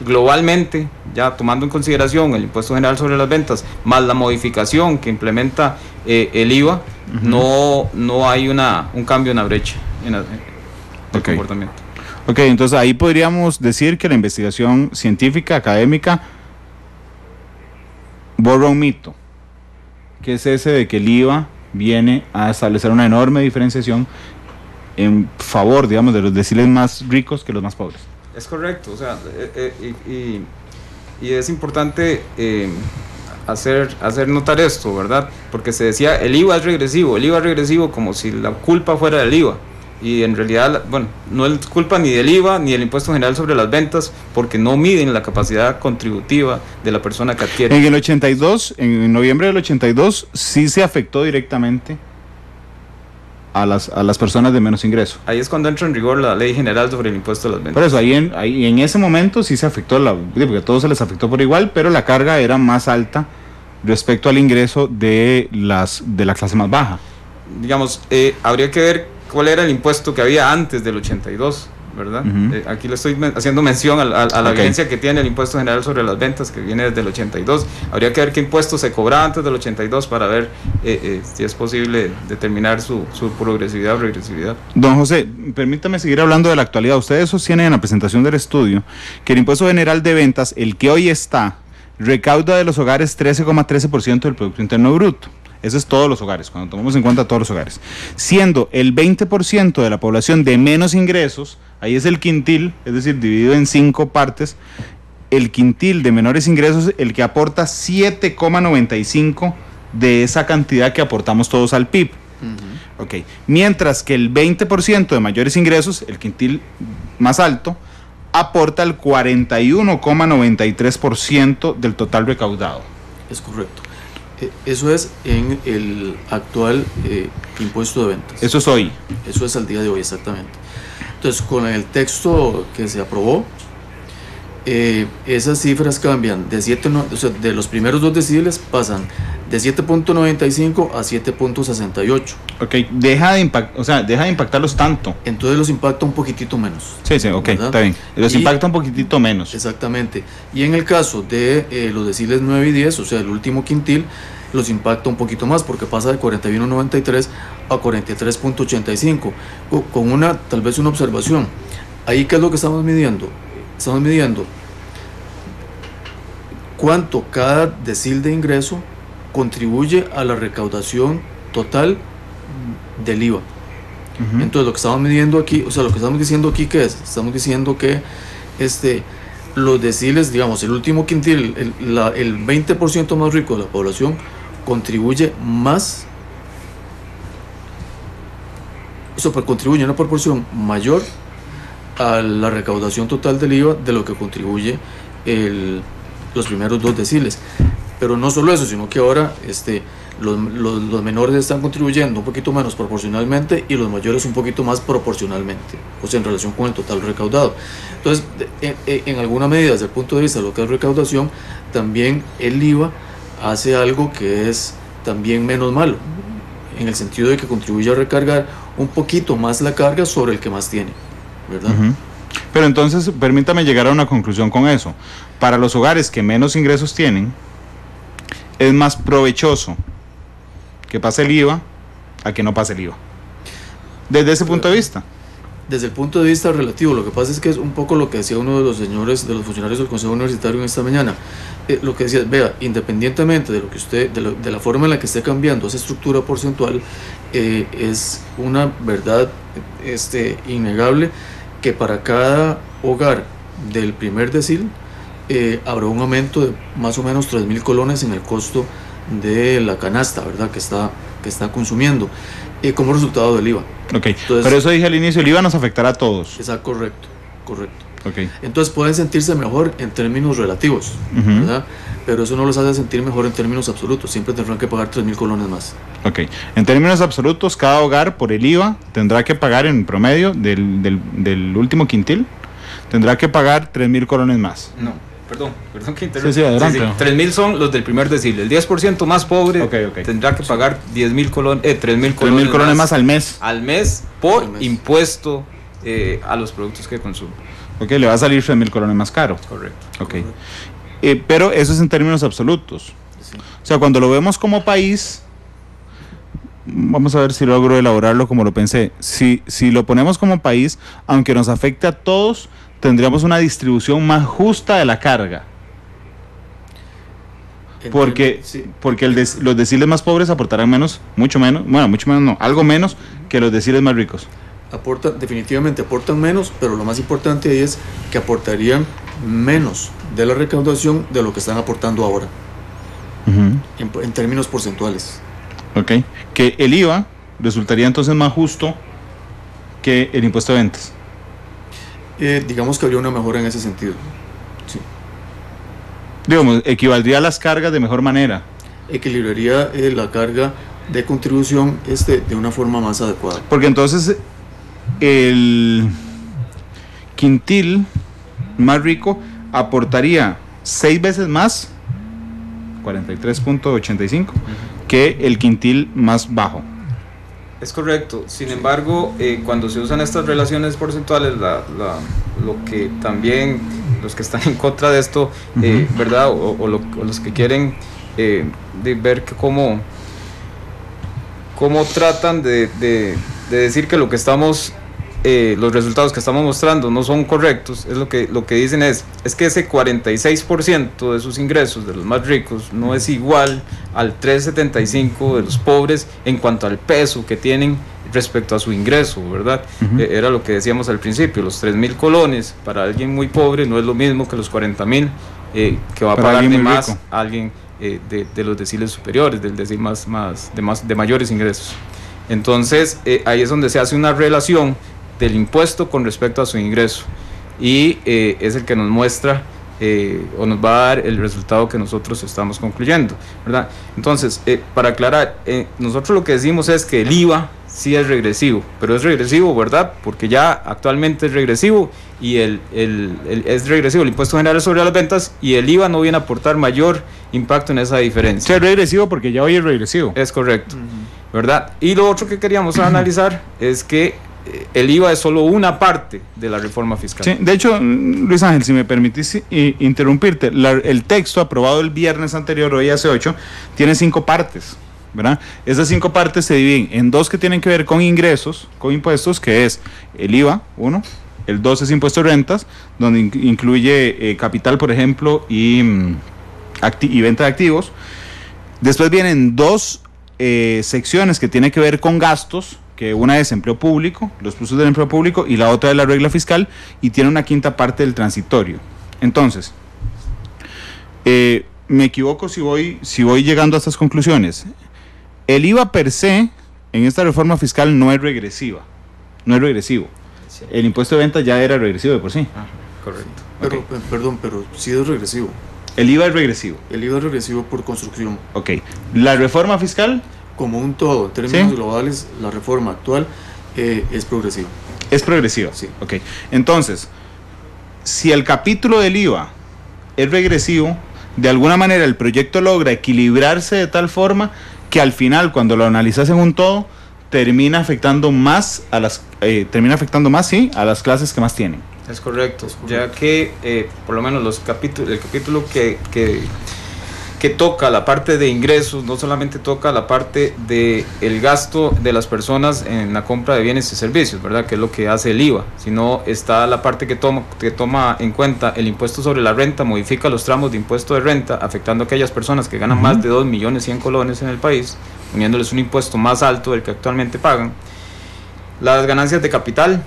[SPEAKER 6] globalmente, ya tomando en consideración el impuesto general sobre las ventas, más la modificación que implementa el IVA, no hay un cambio en la brecha en el comportamiento.
[SPEAKER 2] Ok, entonces ahí podríamos decir que la investigación científica, académica, borra un mito, que es ese de que el IVA viene a establecer una enorme diferenciación en favor, digamos, de los deciles más ricos que los más pobres.
[SPEAKER 6] Es correcto, o sea, y es importante hacer notar esto, ¿verdad? Porque se decía, el IVA es regresivo como si la culpa fuera del IVA. Y en realidad, bueno, no es culpa ni del IVA ni del impuesto general sobre las ventas, porque no miden la capacidad contributiva de la persona que adquiere.
[SPEAKER 2] En el 82, en noviembre del 82, sí se afectó directamente a las personas de menos ingreso.
[SPEAKER 6] Ahí es cuando entra en rigor la ley general sobre el impuesto de las ventas.
[SPEAKER 2] Por eso, ahí en ese momento sí se afectó, porque a todos se les afectó por igual, pero la carga era más alta respecto al ingreso de la clase más baja.
[SPEAKER 6] Digamos, habría que ver cuál era el impuesto que había antes del 82, ¿verdad? Aquí le estoy haciendo mención a la vigencia que tiene el impuesto general sobre las ventas, que viene desde el 82. Habría que ver qué impuesto se cobraba antes del 82 para ver si es posible determinar su progresividad o regresividad.
[SPEAKER 2] Don José, permítame seguir hablando de la actualidad. Ustedes sostienen en la presentación del estudio que el impuesto general de ventas, el que hoy está, recauda de los hogares 13,13% del Producto Interno Bruto. Eso es todos los hogares, cuando tomamos en cuenta todos los hogares. Siendo el 20% de la población de menos ingresos, ahí es el quintil, es decir, dividido en 5 partes, el quintil de menores ingresos, el que aporta 7,95 de esa cantidad que aportamos todos al PIB. Mientras que el 20% de mayores ingresos, el quintil más alto, aporta el 41,93% del total recaudado.
[SPEAKER 5] Es correcto. Eso es en el actual impuesto de ventas.
[SPEAKER 2] Eso es hoy.
[SPEAKER 5] Eso es al día de hoy, exactamente. Entonces, con el texto que se aprobó, esas cifras cambian de los primeros 2 deciles pasan de 7.95 a 7.68.
[SPEAKER 2] Ok, deja de impactarlos tanto.
[SPEAKER 5] Entonces los impacta un poquitito menos.
[SPEAKER 2] Sí, ok, ¿verdad? Está bien. Los impacta un poquitito menos.
[SPEAKER 5] Exactamente. Y en el caso de los deciles 9 y 10, o sea, el último quintil, los impacta un poquito más porque pasa de 41.93 a 43.85. Con tal vez una observación. Ahí, ¿qué es lo que estamos midiendo? Estamos midiendo cuánto cada decil de ingreso contribuye a la recaudación total del IVA. Entonces, lo que estamos midiendo aquí, o sea, lo que estamos diciendo aquí, ¿qué es? Estamos diciendo que los deciles, digamos, el último quintil, el 20% más rico de la población contribuye más, o sea, contribuye en una proporción mayor a la recaudación total del IVA de lo que contribuye los primeros dos deciles. Pero no solo eso, sino que ahora los menores están contribuyendo un poquito menos proporcionalmente y los mayores un poquito más proporcionalmente, o sea, en relación con el total recaudado. Entonces, en alguna medida, desde el punto de vista de lo que es recaudación, también el IVA hace algo que es también menos malo, en el sentido de que contribuye a recargar un poquito más la carga sobre el que más tiene, ¿verdad?
[SPEAKER 2] Pero entonces, permítame llegar a una conclusión con eso. Para los hogares que menos ingresos tienen, es más provechoso que pase el IVA a que no pase el IVA. Desde ese punto de vista.
[SPEAKER 5] Desde el punto de vista relativo, lo que pasa es que es un poco lo que decía uno de los señores, de los funcionarios del Consejo Universitario en esta mañana. Lo que decía, vea, independientemente de lo que usted, de la forma en la que esté cambiando esa estructura porcentual, es una verdad innegable que para cada hogar del primer decil habrá un aumento de más o menos 3.000 colones en el costo de la canasta, ¿verdad?, que está consumiendo como resultado del IVA.
[SPEAKER 2] Ok, entonces, pero eso dije al inicio, el IVA nos afectará a todos.
[SPEAKER 5] Exacto, correcto.
[SPEAKER 2] Okay.
[SPEAKER 5] Entonces pueden sentirse mejor en términos relativos, ¿verdad? Pero eso no los hace sentir mejor en términos absolutos, siempre tendrán que pagar 3.000 colones más.
[SPEAKER 2] Ok, en términos absolutos, cada hogar por el IVA tendrá que pagar en promedio del último quintil, tendrá que pagar 3.000 colones más.
[SPEAKER 6] No, perdón que
[SPEAKER 2] interrumpa. Sí, adelante.
[SPEAKER 6] 3.000 son los del primer decil, el 10% más pobre tendrá que pagar 3.000 colones
[SPEAKER 2] más al mes.
[SPEAKER 6] Al mes por impuesto a los productos que consume.
[SPEAKER 2] Ok, le va a salir 3.000 colones más caro.
[SPEAKER 6] Correcto.
[SPEAKER 2] Ok. Pero eso es en términos absolutos. Sí. O sea, cuando lo vemos como país, vamos a ver si logro elaborarlo como lo pensé. Si lo ponemos como país, aunque nos afecte a todos, tendríamos una distribución más justa de la carga. Porque los deciles más pobres aportarán algo menos que los deciles más ricos.
[SPEAKER 5] Definitivamente aportan menos, pero lo más importante ahí es que aportarían menos de la recaudación de lo que están aportando ahora, en términos porcentuales.
[SPEAKER 2] Ok, que el IVA resultaría entonces más justo que el impuesto de ventas.
[SPEAKER 5] Digamos que habría una mejora en ese sentido. Sí.
[SPEAKER 2] Digamos, equivaldría a las cargas de mejor manera.
[SPEAKER 5] Equilibraría la carga de contribución de una forma más adecuada.
[SPEAKER 2] Porque entonces el quintil más rico aportaría 6 veces más, 43.85, que el quintil más bajo.
[SPEAKER 6] Es correcto. Sin embargo, cuando se usan estas relaciones porcentuales, lo que también los que están en contra de esto, ¿verdad? O los que quieren de ver que cómo tratan de decir que lo que estamos los resultados que estamos mostrando no son correctos, es lo que dicen es que ese 46% de sus ingresos de los más ricos no es igual al 3.75 de los pobres en cuanto al peso que tienen respecto a su ingreso, ¿verdad? Era lo que decíamos al principio, los 3.000 colones para alguien muy pobre no es lo mismo que los 40.000 que va a pagar de más rico a alguien de los deciles superiores, del decil de mayores ingresos. Entonces ahí es donde se hace una relación del impuesto con respecto a su ingreso y es el que nos muestra o nos va a dar el resultado que nosotros estamos concluyendo, ¿verdad? Entonces, para aclarar, nosotros lo que decimos es que el IVA sí es regresivo, pero es regresivo, ¿verdad? Porque ya actualmente es regresivo y es regresivo el impuesto general sobre las ventas y el IVA no viene a aportar mayor impacto en esa diferencia.
[SPEAKER 2] Es regresivo porque ya hoy es regresivo.
[SPEAKER 6] Es correcto, ¿verdad? Y lo otro que queríamos analizar es que el IVA es solo una parte de la reforma fiscal.
[SPEAKER 2] Sí, de hecho, Luis Ángel, si me permitís interrumpirte, el texto aprobado el viernes anterior, hoy hace 8, tiene 5 partes, ¿verdad? Esas 5 partes se dividen en 2 que tienen que ver con ingresos, con impuestos, que es el IVA, 1, el 2 es impuesto de rentas, donde incluye capital, por ejemplo, y venta de activos. Después vienen 2 secciones que tienen que ver con gastos, que una es empleo público, los pluses del empleo público, y la otra es la regla fiscal, y tiene una quinta parte del transitorio. Entonces, me equivoco si voy llegando a estas conclusiones. El IVA per se, en esta reforma fiscal, no es regresivo. Sí. El impuesto de venta ya era regresivo de por sí.
[SPEAKER 6] Correcto.
[SPEAKER 5] Pero,
[SPEAKER 6] Okay.
[SPEAKER 5] Perdón, pero sí es regresivo.
[SPEAKER 2] El IVA es regresivo.
[SPEAKER 5] El IVA es regresivo por construcción.
[SPEAKER 2] Ok. La reforma fiscal
[SPEAKER 5] Como un todo, en términos globales, la reforma actual es progresiva.
[SPEAKER 2] es progresiva.
[SPEAKER 5] Sí.
[SPEAKER 2] Ok. Entonces, si el capítulo del IVA es regresivo, de alguna manera el proyecto logra equilibrarse de tal forma que al final, cuando lo analizas en un todo, termina afectando más a las clases que más tienen.
[SPEAKER 6] Es correcto, ya que por lo menos el capítulo que toca la parte de ingresos no solamente toca la parte de el gasto de las personas en la compra de bienes y servicios, ¿verdad? Que es lo que hace el IVA, sino está la parte que toma en cuenta el impuesto sobre la renta, modifica los tramos de impuesto de renta, afectando a aquellas personas que ganan más de 2.100.000 colones en el país, poniéndoles un impuesto más alto del que actualmente pagan. Las ganancias de capital,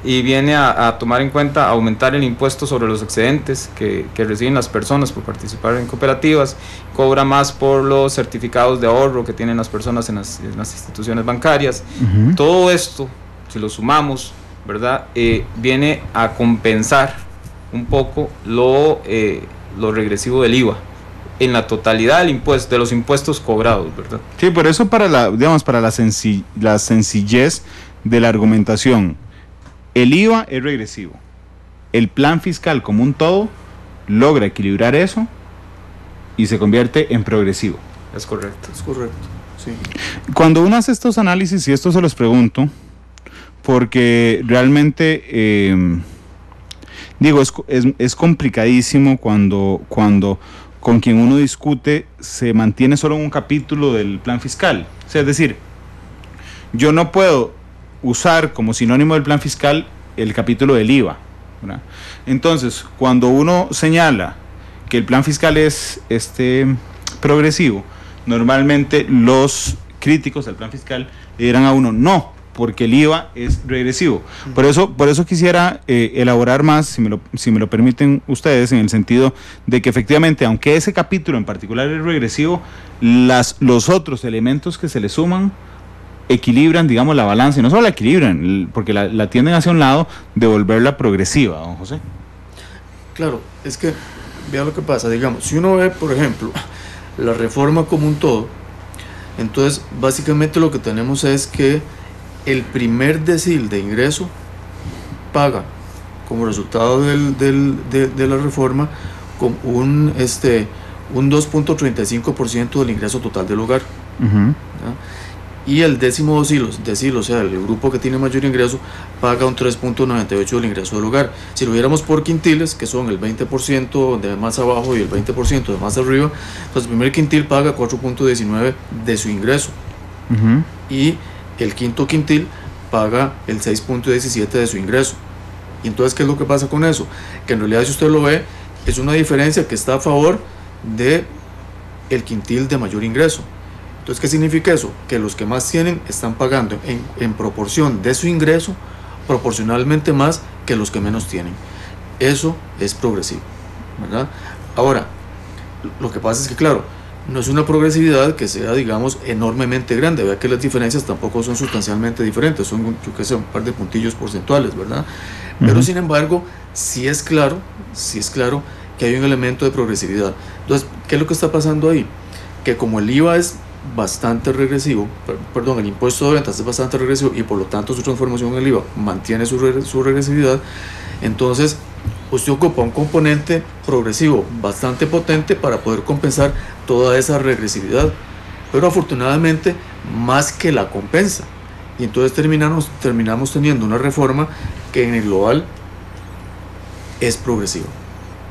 [SPEAKER 6] y viene a tomar en cuenta aumentar el impuesto sobre los excedentes que reciben las personas por participar en cooperativas, cobra más por los certificados de ahorro que tienen las personas en las instituciones bancarias. Todo esto, si lo sumamos, ¿verdad? Viene a compensar un poco lo regresivo del IVA en la totalidad de los impuestos cobrados, ¿verdad?
[SPEAKER 2] Sí, por eso para la sencillez de la argumentación, el IVA es regresivo. El plan fiscal como un todo logra equilibrar eso y se convierte en progresivo.
[SPEAKER 6] Es correcto.
[SPEAKER 5] Es correcto, sí.
[SPEAKER 2] Cuando uno hace estos análisis, y esto se los pregunto, porque realmente, es complicadísimo cuando con quien uno discute se mantiene solo en un capítulo del plan fiscal. O sea, es decir, yo no puedo usar como sinónimo del plan fiscal el capítulo del IVA, ¿verdad? Entonces, cuando uno señala que el plan fiscal es progresivo, normalmente los críticos del plan fiscal le dirán a uno no, porque el IVA es regresivo. Por eso quisiera elaborar más, si me lo permiten ustedes, en el sentido de que efectivamente, aunque ese capítulo en particular es regresivo, los otros elementos que se le suman equilibran, digamos, la balanza, y no solo la equilibran, porque la tienden hacia un lado de volverla progresiva, don José.
[SPEAKER 5] Claro, es que vea lo que pasa, digamos, si uno ve, por ejemplo, la reforma como un todo, entonces básicamente lo que tenemos es que el primer decil de ingreso paga como resultado de la reforma con un 2.35% del ingreso total del hogar. Y el décimo decil, o sea, el grupo que tiene mayor ingreso, paga un 3.98% del ingreso del hogar. Si lo viéramos por quintiles, que son el 20% de más abajo y el 20% de más arriba, pues el primer quintil paga 4.19% de su ingreso. Y el quinto quintil paga el 6.17% de su ingreso. Y entonces, ¿qué es lo que pasa con eso? Que en realidad, si usted lo ve, es una diferencia que está a favor de el quintil de mayor ingreso. Entonces, ¿qué significa eso? Que los que más tienen están pagando en proporción de su ingreso, proporcionalmente más que los que menos tienen. Eso es progresivo, ¿verdad? Ahora, lo que pasa es que, claro, no es una progresividad que sea, digamos, enormemente grande. Vea que las diferencias tampoco son sustancialmente diferentes, son, yo qué sé, un par de puntillos porcentuales, ¿verdad? Pero, sin embargo, sí es claro que hay un elemento de progresividad. Entonces, ¿qué es lo que está pasando ahí? Que como el IVA es bastante regresivo, perdón, el impuesto de ventas es bastante regresivo y por lo tanto su transformación en el IVA mantiene su regresividad, entonces usted ocupa un componente progresivo bastante potente para poder compensar toda esa regresividad, pero afortunadamente más que la compensa, y entonces terminamos teniendo una reforma que en el global es progresiva,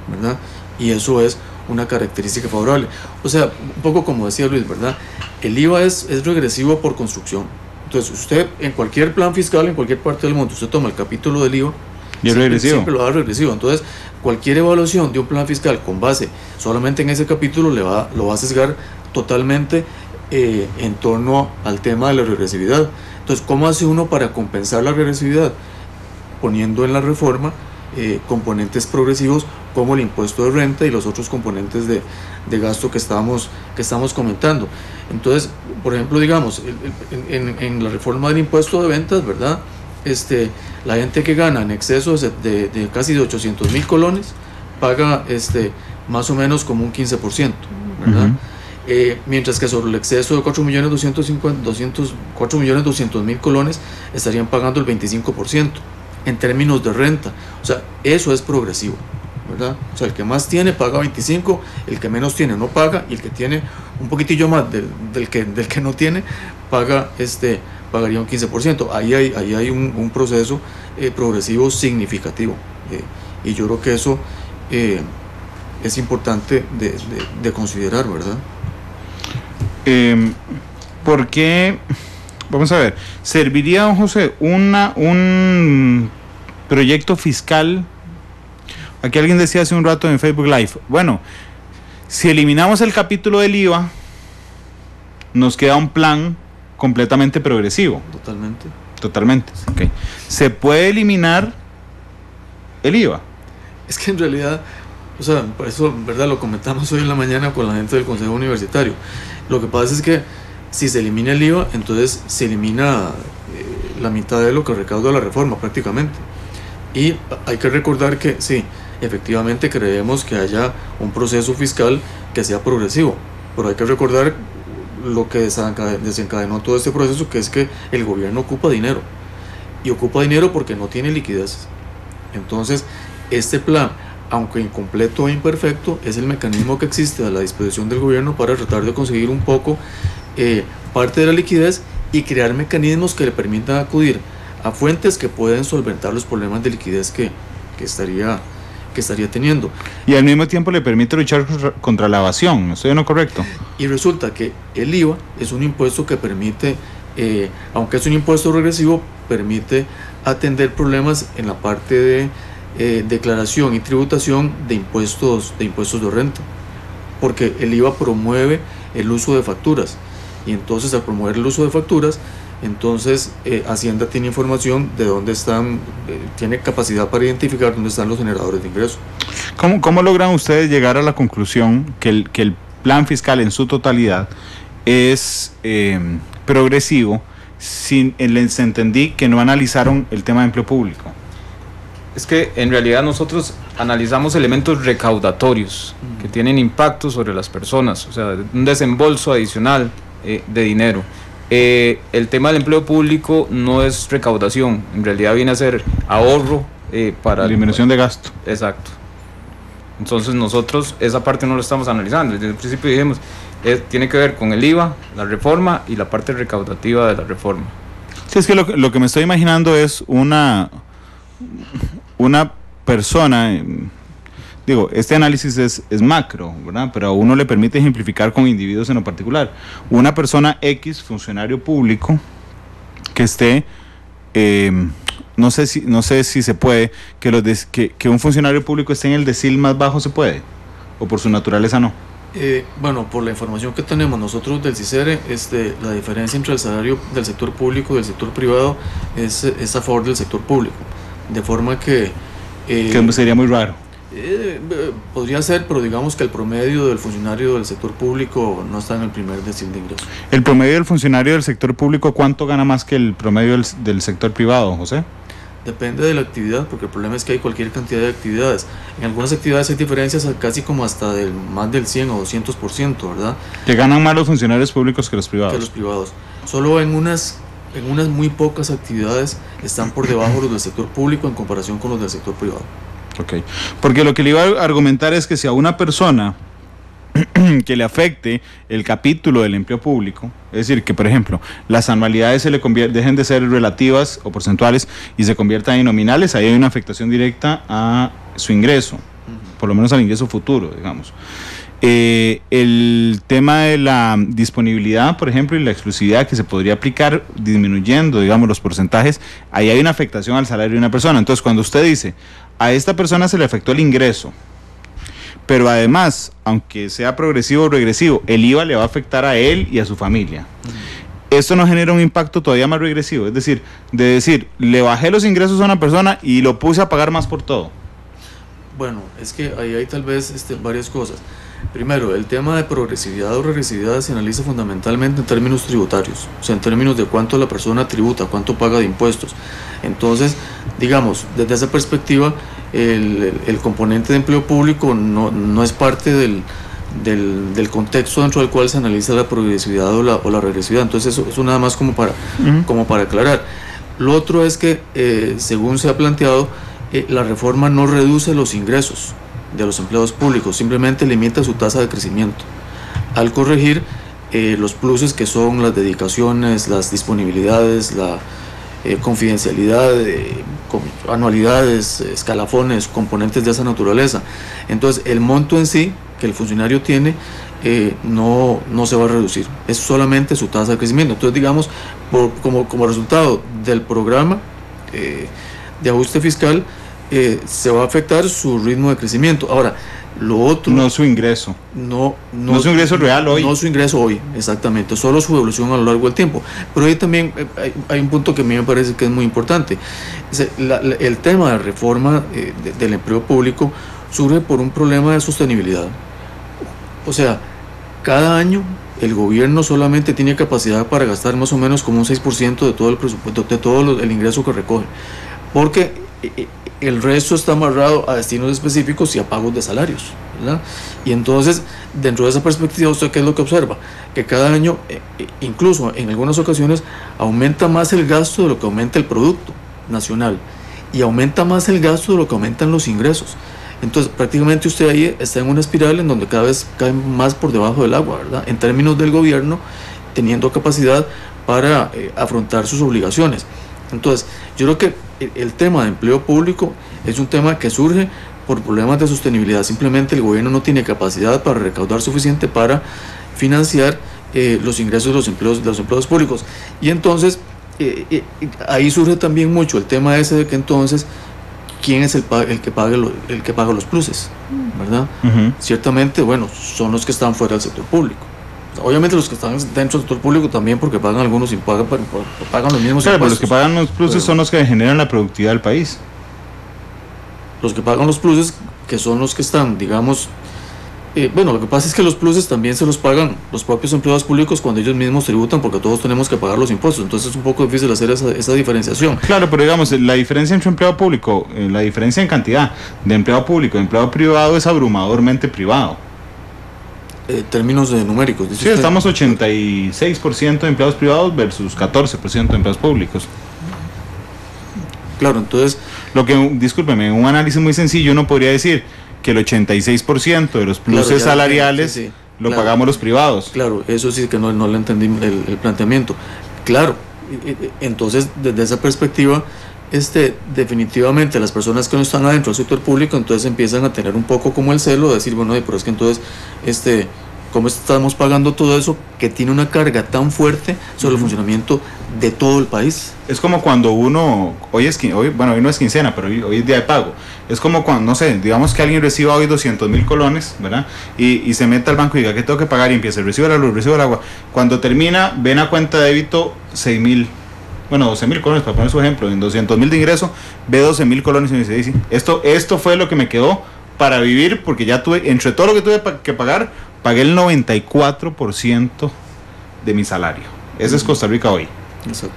[SPEAKER 5] ¿verdad? Y eso es una característica favorable. O sea, un poco como decía Luis, ¿verdad? El IVA es regresivo por construcción. Entonces, usted en cualquier plan fiscal, en cualquier parte del mundo, usted toma el capítulo del IVA
[SPEAKER 2] y es regresivo.
[SPEAKER 5] Siempre lo da regresivo. Entonces, cualquier evaluación de un plan fiscal con base solamente en ese capítulo lo va a sesgar totalmente en torno al tema de la regresividad. Entonces, ¿cómo hace uno para compensar la regresividad? Poniendo en la reforma componentes progresivos como el impuesto de renta y los otros componentes de gasto que estamos comentando. Entonces, por ejemplo, digamos, en la reforma del impuesto de ventas, ¿verdad? La gente que gana en exceso de casi de 800,000 colones paga más o menos como un 15%, ¿verdad? Mientras que sobre el exceso de 4.200.000 colones estarían pagando el 25% en términos de renta. O sea, eso es progresivo, ¿verdad? O sea, el que más tiene paga 25%, el que menos tiene no paga, y el que tiene un poquitillo más del que no tiene pagaría un 15%. Ahí hay un proceso progresivo significativo, y yo creo que eso es importante de considerar, ¿verdad?
[SPEAKER 2] ¿Por qué? Vamos a ver, ¿serviría, don José, un proyecto fiscal? Aquí alguien decía hace un rato en Facebook Live, bueno, si eliminamos el capítulo del IVA, nos queda un plan completamente progresivo. Totalmente. Okay. ¿Se puede eliminar el IVA?
[SPEAKER 5] Es que en realidad, o sea, por eso, ¿verdad? Lo comentamos hoy en la mañana con la gente del Consejo Universitario. Lo que pasa es que si se elimina el IVA, entonces se elimina la mitad de lo que recauda la reforma prácticamente. Y hay que recordar que sí, efectivamente creemos que haya un proceso fiscal que sea progresivo, pero hay que recordar lo que desencadenó todo este proceso, que es que el gobierno ocupa dinero, y ocupa dinero porque no tiene liquidez. Entonces, este plan, aunque incompleto e imperfecto, es el mecanismo que existe a la disposición del gobierno para tratar de conseguir un poco parte de la liquidez y crear mecanismos que le permitan acudir a fuentes que pueden solventar los problemas de liquidez que estaría teniendo.
[SPEAKER 2] Y al mismo tiempo le permite luchar contra la evasión, ¿estoy en lo correcto?
[SPEAKER 5] Y resulta que el IVA es un impuesto que permite, aunque es un impuesto regresivo, permite atender problemas en la parte de declaración y tributación de impuestos de renta, porque el IVA promueve el uso de facturas, y entonces al promover el uso de facturas, entonces Hacienda tiene información de dónde están, tiene capacidad para identificar dónde están los generadores de ingresos.
[SPEAKER 2] ¿Cómo logran ustedes llegar a la conclusión que el plan fiscal en su totalidad es progresivo? Les entendí que no analizaron el tema de empleo público.
[SPEAKER 6] Es que en realidad nosotros analizamos elementos recaudatorios que tienen impacto sobre las personas, o sea, un desembolso adicional de dinero. El tema del empleo público no es recaudación, en realidad viene a ser ahorro para
[SPEAKER 2] eliminación de gasto.
[SPEAKER 6] Exacto. Entonces nosotros esa parte no lo estamos analizando. Desde el principio dijimos, tiene que ver con el IVA, la reforma y la parte recaudativa de la reforma.
[SPEAKER 2] Sí, es que lo que me estoy imaginando es una persona, digo, este análisis es macro, ¿verdad? Pero a uno le permite ejemplificar con individuos en lo particular. Una persona X, funcionario público, que esté, no sé si se puede, que un funcionario público esté en el decil más bajo, ¿se puede? ¿O por su naturaleza no?
[SPEAKER 5] Bueno, por la información que tenemos nosotros del CICERE, la diferencia entre el salario del sector público y del sector privado es a favor del sector público, de forma que
[SPEAKER 2] sería muy raro.
[SPEAKER 5] Podría ser, pero digamos que el promedio del funcionario del sector público no está en el primer decil de ingresos.
[SPEAKER 2] ¿El promedio del funcionario del sector público cuánto gana más que el promedio del sector privado, José?
[SPEAKER 5] Depende de la actividad, porque el problema es que hay cualquier cantidad de actividades. En algunas actividades hay diferencias casi como hasta más del 100 o 200%, ¿verdad?
[SPEAKER 2] Que ganan más los funcionarios públicos que los privados.
[SPEAKER 5] Solo en unas muy pocas actividades están por debajo los del sector público en comparación con los del sector privado.
[SPEAKER 2] Ok, porque lo que le iba a argumentar es que si a una persona que le afecte el capítulo del empleo público, es decir, que por ejemplo las anualidades dejen de ser relativas o porcentuales y se conviertan en nominales, ahí hay una afectación directa a su ingreso, por lo menos al ingreso futuro, digamos. El tema de la disponibilidad, por ejemplo, y la exclusividad que se podría aplicar disminuyendo, digamos, los porcentajes, ahí hay una afectación al salario de una persona. Entonces, cuando usted dice, a esta persona se le afectó el ingreso, pero además, aunque sea progresivo o regresivo, el IVA le va a afectar a él y a su familia. Esto nos genera un impacto todavía más regresivo, es decir, le bajé los ingresos a una persona y lo puse a pagar más por todo.
[SPEAKER 5] Bueno, es que ahí hay tal vez varias cosas. Primero, el tema de progresividad o regresividad se analiza fundamentalmente en términos tributarios, o sea, en términos de cuánto la persona tributa, cuánto paga de impuestos. Entonces, digamos, desde esa perspectiva, el componente de empleo público no es parte del contexto dentro del cual se analiza la progresividad o la regresividad. Entonces, eso nada más como para aclarar. Lo otro es que, según se ha planteado, la reforma no reduce los ingresos de los empleados públicos, simplemente limita su tasa de crecimiento al corregir los pluses que son las dedicaciones, las disponibilidades, la confidencialidad, anualidades, escalafones, componentes de esa naturaleza. Entonces el monto en sí que el funcionario tiene no se va a reducir, es solamente su tasa de crecimiento. Entonces, digamos, como resultado del programa de ajuste fiscal, se va a afectar su ritmo de crecimiento. Ahora, lo otro...
[SPEAKER 2] No su ingreso.
[SPEAKER 5] No
[SPEAKER 2] su ingreso real hoy.
[SPEAKER 5] No su ingreso hoy, exactamente. Solo su evolución a lo largo del tiempo. Pero ahí también hay un punto que a mí me parece que es muy importante. El tema de reforma del empleo público surge por un problema de sostenibilidad. O sea, cada año el gobierno solamente tiene capacidad para gastar más o menos como un 6% de todo el presupuesto, de todo el ingreso que recoge. Porque el resto está amarrado a destinos específicos y a pagos de salarios, ¿verdad? Y entonces, dentro de esa perspectiva, ¿usted qué es lo que observa? Que cada año, incluso en algunas ocasiones, aumenta más el gasto de lo que aumenta el producto nacional y aumenta más el gasto de lo que aumentan los ingresos. Entonces, prácticamente usted ahí está en una espiral en donde cada vez cae más por debajo del agua, ¿verdad? En términos del gobierno, teniendo capacidad para afrontar sus obligaciones. Entonces, yo creo que el tema de empleo público es un tema que surge por problemas de sostenibilidad. Simplemente el gobierno no tiene capacidad para recaudar suficiente para financiar los ingresos de los empleados públicos. Y entonces, ahí surge también mucho el tema ese de que entonces, ¿quién es el que paga los pluses? ¿Verdad? Ciertamente, bueno, son los que están fuera del sector público. Obviamente los que están dentro del sector público también, porque pagan algunos y pagan los mismos impuestos.
[SPEAKER 2] Pero los que pagan los pluses son los que generan la productividad del país.
[SPEAKER 5] Los que pagan los pluses, que son los que están, digamos, bueno, lo que pasa es que los pluses también se los pagan los propios empleados públicos cuando ellos mismos tributan, porque todos tenemos que pagar los impuestos. Entonces es un poco difícil hacer esa diferenciación.
[SPEAKER 2] Claro, pero digamos, la diferencia entre empleado público, la diferencia en cantidad de empleado público y empleado privado es abrumadormente privado.
[SPEAKER 5] Términos numéricos.
[SPEAKER 2] Sí, estamos 86% de empleados privados versus 14% de empleados públicos.
[SPEAKER 5] Claro, entonces...
[SPEAKER 2] Discúlpeme, en un análisis muy sencillo uno podría decir que el 86% de los pluses salariales lo pagamos los privados.
[SPEAKER 5] Claro, eso sí que no le entendí el planteamiento. Claro, entonces desde esa perspectiva, definitivamente las personas que no están adentro del sector público entonces empiezan a tener un poco como el celo de decir, bueno, pero es que entonces ¿cómo estamos pagando todo eso que tiene una carga tan fuerte sobre el funcionamiento de todo el país? Es
[SPEAKER 2] como cuando uno, hoy no es quincena, pero hoy es día de pago. Es como cuando, no sé, digamos que alguien reciba hoy 200,000 colones, ¿verdad? Y se mete al banco y diga, ¿qué tengo que pagar? Y empieza, recibo la luz, recibo el agua. Cuando termina, ven a cuenta de débito 6,000. Bueno, 12,000 colones, para poner su ejemplo, en 200,000 de ingreso, ve 12,000 colones y me dice, esto fue lo que me quedó para vivir, porque ya tuve, entre todo lo que tuve que pagar, pagué el 94% de mi salario. Ese es Costa Rica hoy.
[SPEAKER 5] Exacto.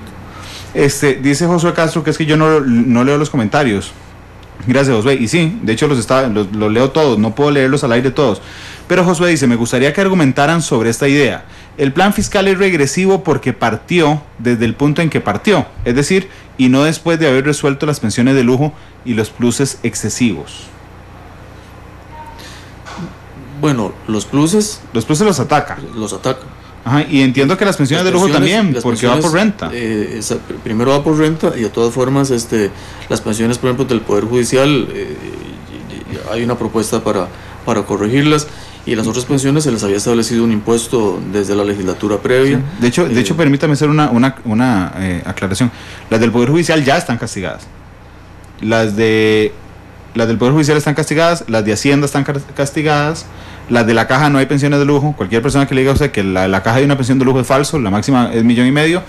[SPEAKER 2] Dice Josué Castro que es que yo no leo los comentarios. Gracias, Josué. Y sí, de hecho los leo todos, no puedo leerlos al aire todos. Pero Josué dice, me gustaría que argumentaran sobre esta idea. El plan fiscal es regresivo porque partió desde el punto en que partió, es decir, y no después de haber resuelto las pensiones de lujo y los pluses excesivos.
[SPEAKER 5] Bueno, los pluses
[SPEAKER 2] los ataca. Ajá, y entiendo que las pensiones de lujo también, porque va por renta.
[SPEAKER 5] Primero va por renta, y de todas formas las pensiones, por ejemplo, del Poder Judicial, hay una propuesta para corregirlas, y las otras pensiones se les había establecido un impuesto desde la legislatura previa.
[SPEAKER 2] Sí. De hecho, permítame hacer una aclaración. Las del Poder Judicial ya están castigadas. Las del Poder Judicial están castigadas, las de Hacienda están castigadas. Las de la caja no hay pensiones de lujo. Cualquier persona que le diga a usted que la caja hay una pensión de lujo es falso. La máxima es 1,5 millones.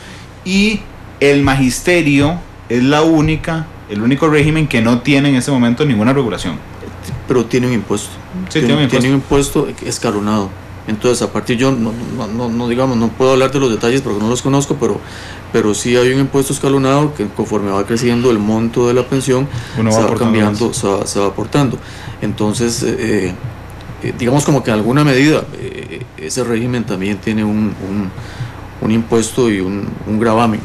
[SPEAKER 2] Y el magisterio es el único régimen que no tiene en ese momento ninguna regulación.
[SPEAKER 5] Pero tiene un impuesto.
[SPEAKER 2] Sí,
[SPEAKER 5] tiene un impuesto escalonado. Entonces, a partir yo no puedo hablar de los detalles porque no los conozco, pero sí hay un impuesto escalonado que conforme va creciendo el monto de la pensión se va cambiando, se va aportando. Entonces, digamos como que en alguna medida ese régimen también tiene un impuesto y un gravamen,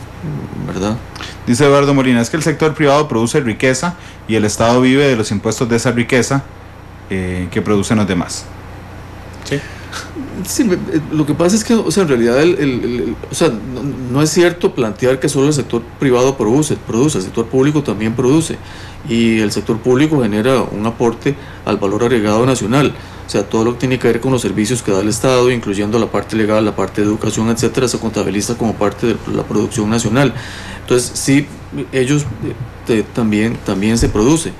[SPEAKER 5] ¿verdad?
[SPEAKER 2] Dice Eduardo Molina, es que el sector privado produce riqueza y el Estado vive de los impuestos de esa riqueza que producen los demás.
[SPEAKER 5] Sí, lo que pasa es que, en realidad, no es cierto plantear que solo el sector privado produce, el sector público también produce, y el sector público genera un aporte al valor agregado nacional. O sea, todo lo que tiene que ver con los servicios que da el Estado, incluyendo la parte legal, la parte de educación, etcétera, se contabiliza como parte de la producción nacional. Entonces, sí, ellos también se produce.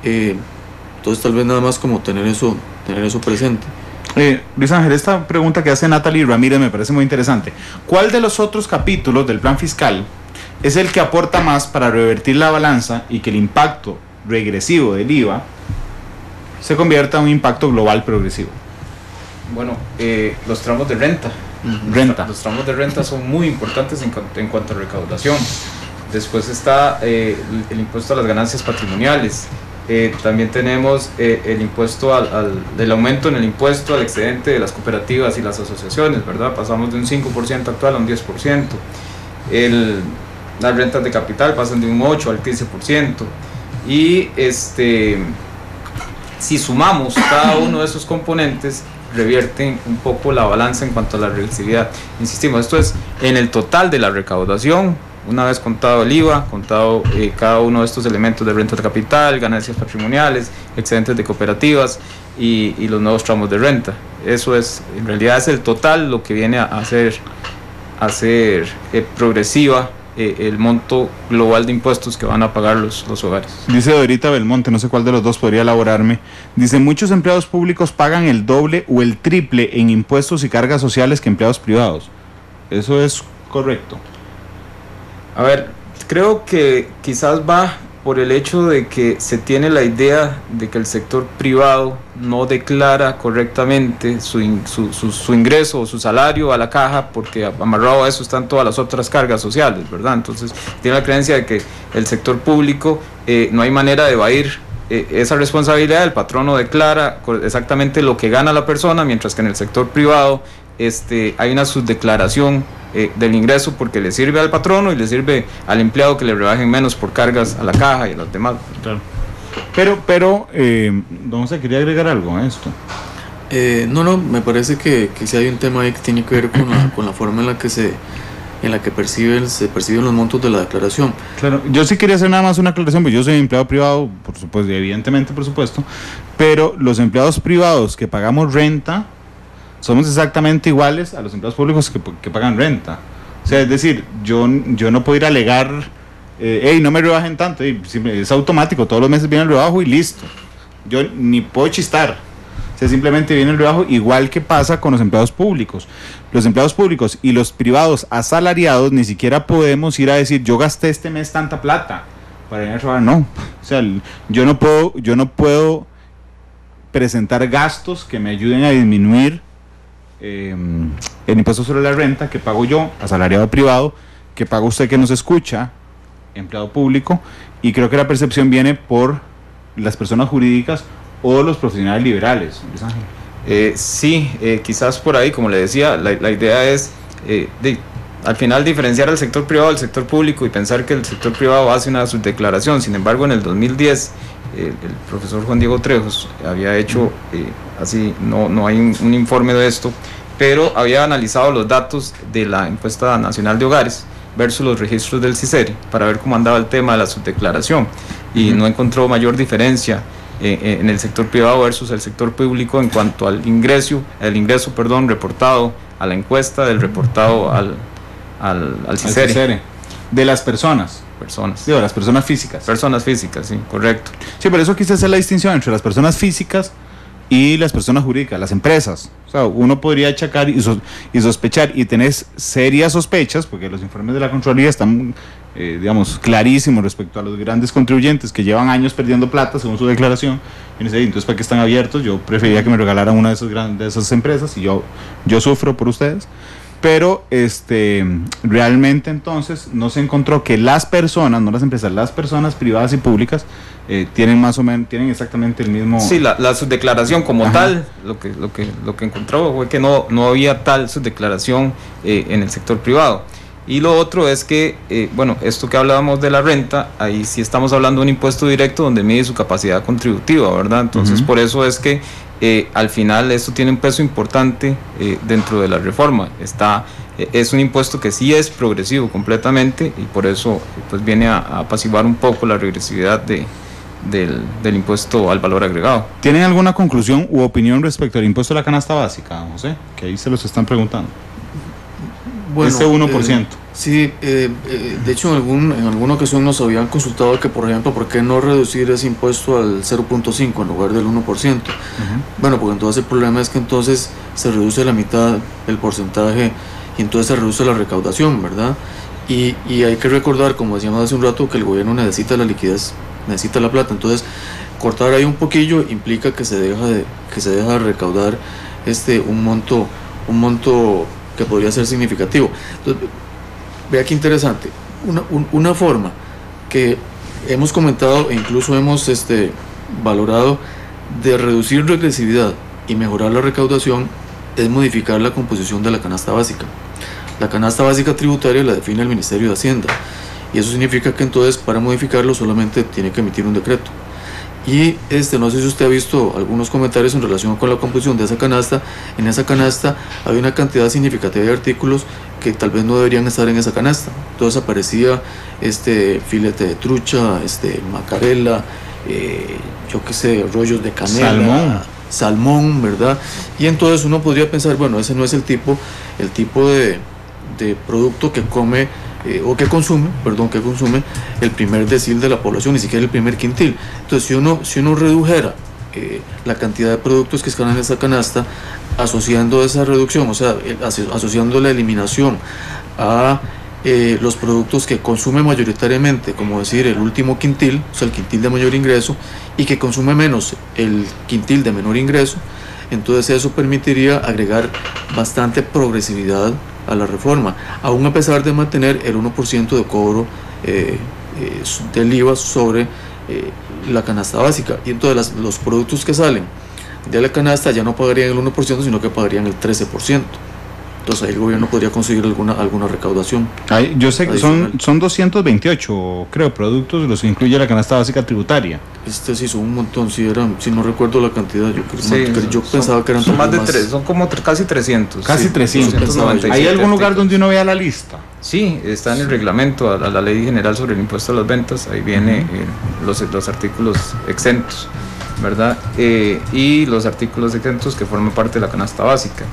[SPEAKER 5] Entonces, tal vez nada más como tener eso presente.
[SPEAKER 2] Luis Ángel, esta pregunta que hace Natalie Ramírez me parece muy interesante. ¿Cuál de los otros capítulos del plan fiscal es el que aporta más para revertir la balanza y que el impacto regresivo del IVA se convierta en un impacto global progresivo?
[SPEAKER 6] Bueno, los tramos de renta. Los tramos de renta son muy importantes en cuanto a recaudación. Después está el impuesto a las ganancias patrimoniales. También tenemos el impuesto del aumento en el impuesto al excedente de las cooperativas y las asociaciones, ¿verdad? Pasamos de un 5% actual a un 10%. Las rentas de capital pasan de un 8 al 15%. Y si sumamos cada uno de esos componentes, revierten un poco la balanza en cuanto a la regresividad. Insistimos, esto es en el total de la recaudación, una vez contado el IVA, contado cada uno de estos elementos de renta de capital, ganancias patrimoniales, excedentes de cooperativas y los nuevos tramos de renta. Eso es, en realidad es el total lo que viene a hacer progresiva el monto global de impuestos que van a pagar los hogares.
[SPEAKER 2] Dice Dorita Belmonte, no sé cuál de los dos podría elaborarme. Dice, muchos empleados públicos pagan el doble o el triple en impuestos y cargas sociales que empleados privados. ¿Eso es correcto?
[SPEAKER 6] A ver, creo que quizás va por el hecho de que se tiene la idea de que el sector privado no declara correctamente su ingreso o su salario a la caja, porque amarrado a eso están todas las otras cargas sociales, ¿verdad? Entonces tiene la creencia de que el sector público no hay manera de evadir esa responsabilidad. El patrono declara exactamente lo que gana la persona, mientras que en el sector privado hay una subdeclaración del ingreso, porque le sirve al patrono y le sirve al empleado que le rebajen menos por cargas a la caja y a los demás.
[SPEAKER 2] Claro. Pero don José, quería agregar algo a esto.
[SPEAKER 5] No, me parece que sí hay un tema ahí que tiene que ver con la forma en la que se perciben los montos de la declaración.
[SPEAKER 2] Claro, yo sí quería hacer nada más una aclaración, pues yo soy empleado privado, por supuesto, evidentemente, por supuesto, pero los empleados privados que pagamos renta somos exactamente iguales a los empleados públicos que pagan renta. O sea, es decir, yo no puedo ir a alegar, no me rebajen tanto, es automático, todos los meses viene el rebajo y listo. Yo ni puedo chistar. O sea, simplemente viene el rebajo, igual que pasa con los empleados públicos. Los empleados públicos y los privados asalariados ni siquiera podemos ir a decir, yo gasté este mes tanta plata para ir a trabajar. No. O sea, yo no puedo presentar gastos que me ayuden a disminuir el impuesto sobre la renta que pago yo, asalariado privado, que paga usted que nos escucha, empleado público, y creo que la percepción viene por las personas jurídicas o los profesionales liberales. Luis Ángel.
[SPEAKER 6] Sí, quizás por ahí, como le decía, la idea es al final diferenciar al sector privado del sector público y pensar que el sector privado hace una subdeclaración. Sin embargo, en el 2010 el profesor Juan Diego Trejos había hecho, así no hay un informe de esto, pero había analizado los datos de la encuesta nacional de hogares versus los registros del CICERI para ver cómo andaba el tema de la subdeclaración, y no encontró mayor diferencia en el sector privado versus el sector público en cuanto al ingreso reportado a la encuesta del reportado al CICERI.
[SPEAKER 2] De las personas. Digo, las personas físicas.
[SPEAKER 6] Personas físicas, sí, correcto.
[SPEAKER 2] Sí, por eso quise hacer la distinción entre las personas físicas y las personas jurídicas, las empresas. O sea, uno podría achacar y sospechar y tener serias sospechas, porque los informes de la Contraloría están, digamos, clarísimos respecto a los grandes contribuyentes que llevan años perdiendo plata según su declaración. Y entonces, ¿para qué están abiertos? Yo preferiría que me regalaran una de esas empresas, y yo sufro por ustedes. Pero realmente entonces no se encontró que las personas, no las empresas, las personas privadas y públicas tienen exactamente el mismo.
[SPEAKER 6] Sí, la subdeclaración como tal, lo que encontró fue que no había tal subdeclaración en el sector privado. Y lo otro es que, esto que hablábamos de la renta, ahí sí estamos hablando de un impuesto directo donde mide su capacidad contributiva, ¿verdad? Entonces, por eso es que al final esto tiene un peso importante dentro de la reforma. Es un impuesto que sí es progresivo completamente, y por eso pues viene a apaciguar un poco la regresividad del impuesto al valor agregado.
[SPEAKER 2] ¿Tienen alguna conclusión u opinión respecto al impuesto a la canasta básica, José? Que ahí se los están preguntando. Bueno, ese 1%.
[SPEAKER 5] Sí, de hecho en alguna ocasión nos habían consultado que, por ejemplo, ¿por qué no reducir ese impuesto al 0.5 en lugar del 1%? Bueno, porque entonces el problema es que entonces se reduce la mitad el porcentaje y entonces se reduce la recaudación, ¿verdad? Y hay que recordar, como decíamos hace un rato, que el gobierno necesita la liquidez, necesita la plata. Entonces, cortar ahí un poquillo implica que se deja de recaudar un monto que podría ser significativo. Entonces, vea qué interesante, una forma que hemos comentado e incluso hemos valorado de reducir regresividad y mejorar la recaudación es modificar la composición de la canasta básica. La canasta básica tributaria la define el Ministerio de Hacienda, y eso significa que entonces para modificarlo solamente tiene que emitir un decreto. Y no sé si usted ha visto algunos comentarios en relación con la composición de esa canasta. En esa canasta hay una cantidad significativa de artículos que tal vez no deberían estar en esa canasta. Entonces aparecía filete de trucha, macarela, yo qué sé, rollos de canela, salmón, ¿verdad? Y entonces uno podría pensar, bueno, ese no es el tipo de producto que come que consume el primer decil de la población, ni siquiera el primer quintil. Entonces, si uno redujera la cantidad de productos que están en esa canasta, asociando esa reducción, o sea, asociando la eliminación a los productos que consume mayoritariamente, como decir el último quintil, o sea, el quintil de mayor ingreso, y que consume menos el quintil de menor ingreso, entonces eso permitiría agregar bastante progresividad a la reforma, aún a pesar de mantener el 1% de cobro del IVA sobre la canasta básica. Y entonces los productos que salen de la canasta ya no pagarían el 1%, sino que pagarían el 13%. Entonces ahí el gobierno podría conseguir alguna recaudación.
[SPEAKER 2] Yo sé que son 228, creo, productos los que incluye la canasta básica tributaria.
[SPEAKER 5] Sí, son un montón, si no recuerdo la cantidad, yo pensaba que eran
[SPEAKER 6] son más de 3, son como casi 300.
[SPEAKER 2] Casi 300. ¿Hay algún lugar donde uno vea la lista?
[SPEAKER 6] Sí, está en el reglamento, a la Ley General sobre el Impuesto a las Ventas, ahí viene los artículos exentos, ¿verdad? Y los artículos exentos que forman parte de la canasta básica.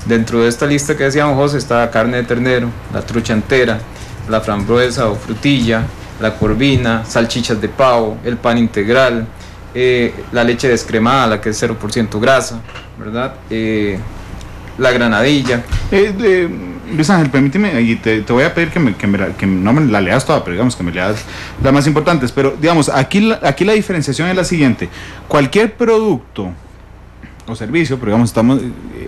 [SPEAKER 6] Dentro de esta lista que decíamos, José, está carne de ternero, la trucha entera, la frambuesa o frutilla, la corvina, salchichas de pavo, el pan integral, la leche descremada, la que es 0% grasa, ¿verdad? La granadilla.
[SPEAKER 2] Luis Ángel, permíteme, y te voy a pedir que no me la leas toda, pero digamos que me leas las más importantes. Pero digamos, aquí la diferenciación es la siguiente: cualquier producto o servicio, pero digamos estamos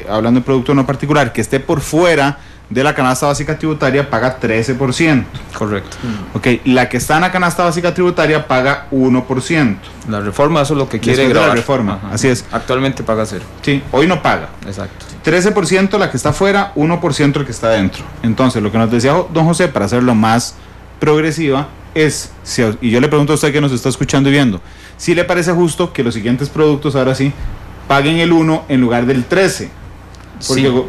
[SPEAKER 2] hablando de producto no particular, que esté por fuera de la canasta básica tributaria paga 13%.
[SPEAKER 6] Correcto.
[SPEAKER 2] Ok, la que está en la canasta básica tributaria paga 1%.
[SPEAKER 6] La reforma, eso es lo que quiere
[SPEAKER 2] Después de
[SPEAKER 6] grabar.
[SPEAKER 2] la reforma,
[SPEAKER 6] Ajá.
[SPEAKER 2] así es.
[SPEAKER 6] Actualmente paga 0.
[SPEAKER 2] Sí, hoy no paga.
[SPEAKER 6] Exacto.
[SPEAKER 2] 13% la que está afuera, 1% el que está adentro. Entonces, lo que nos decía don José, para hacerlo más progresiva, es, y yo le pregunto a usted que nos está escuchando y viendo, si le parece justo que los siguientes productos, ahora sí, paguen el 1 en lugar del 13%.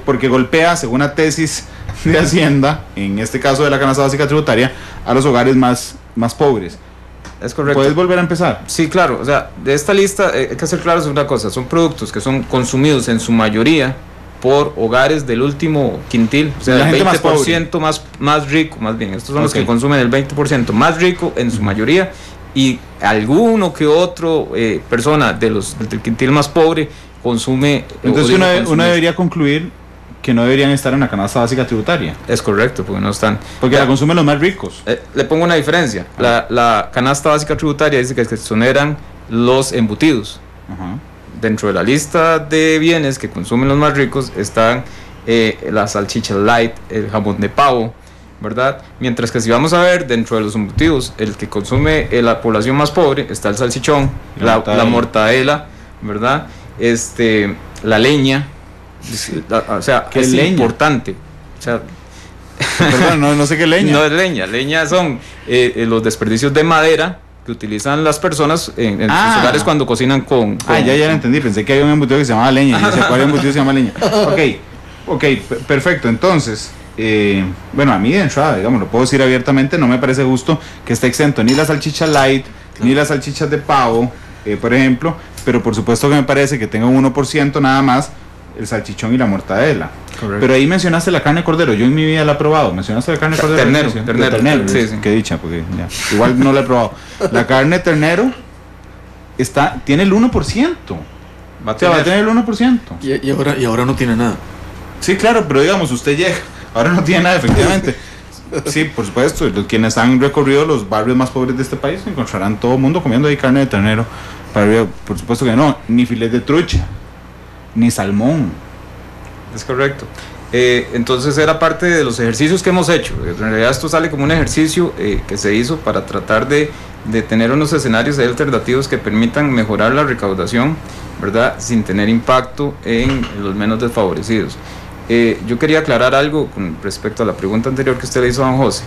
[SPEAKER 2] Porque golpea, según la tesis de Hacienda, en este caso de la canasta básica tributaria, a los hogares más pobres.
[SPEAKER 6] Es correcto.
[SPEAKER 2] ¿Puedes volver a empezar?
[SPEAKER 6] Sí, claro. O sea, de esta lista hay que ser claros en una cosa. Son productos que son consumidos en su mayoría por hogares del último quintil. O sea,
[SPEAKER 2] la
[SPEAKER 6] el
[SPEAKER 2] gente
[SPEAKER 6] 20% más rico, más bien. Estos son los que consumen el 20% más rico en su mayoría. Y alguno que otro persona del quintil más pobre consume.
[SPEAKER 2] Entonces uno debería concluir que no deberían estar en la canasta básica tributaria.
[SPEAKER 6] Es correcto, porque no están.
[SPEAKER 2] Porque la consumen los más ricos.
[SPEAKER 6] Le pongo una diferencia. La canasta básica tributaria dice que se exoneran los embutidos.
[SPEAKER 2] Ajá.
[SPEAKER 6] Dentro de la lista de bienes que consumen los más ricos están las salchichas light, el jamón de pavo, ¿verdad? Mientras que si vamos a ver dentro de los embutidos, el que consume la población más pobre está el salchichón, la mortadela, ¿verdad? La leña, o sea, es leña? Importante. O sea,
[SPEAKER 2] perdón, no sé qué leña.
[SPEAKER 6] No es leña, leña son los desperdicios de madera que utilizan las personas en sus hogares cuando cocinan con...
[SPEAKER 2] ya lo entendí, pensé que había un embutido que se llamaba leña, y yo decía, ¿cuál embutido se llama leña? Ok, perfecto, entonces, bueno, a mí de entrada, digamos, lo puedo decir abiertamente, no me parece justo que esté exento ni la salchicha light, ni las salchichas de pavo, por ejemplo, pero por supuesto que me parece que tenga un 1% nada más el salchichón y la mortadela. Correcto. Pero ahí mencionaste la carne de cordero, yo en mi vida la he probado. Mencionaste la carne de cordero. Ternero. Sí. Qué dicha, porque ya, igual no la he probado. La carne de ternero tiene el 1%. Va a tener el 1%.
[SPEAKER 5] Y ahora no tiene nada.
[SPEAKER 2] Sí, claro, pero digamos, usted llega, ahora no tiene nada, efectivamente. Sí, por supuesto, quienes han recorrido los barrios más pobres de este país encontrarán todo el mundo comiendo ahí carne de ternero. Por supuesto que no, ni filet de trucha, ni salmón.
[SPEAKER 6] Es correcto. Entonces era parte de los ejercicios que hemos hecho. En realidad esto sale como un ejercicio que se hizo para tratar de tener unos escenarios alternativos que permitan mejorar la recaudación, ¿verdad? Sin tener impacto en los menos desfavorecidos. Yo quería aclarar algo con respecto a la pregunta anterior que usted le hizo a don José,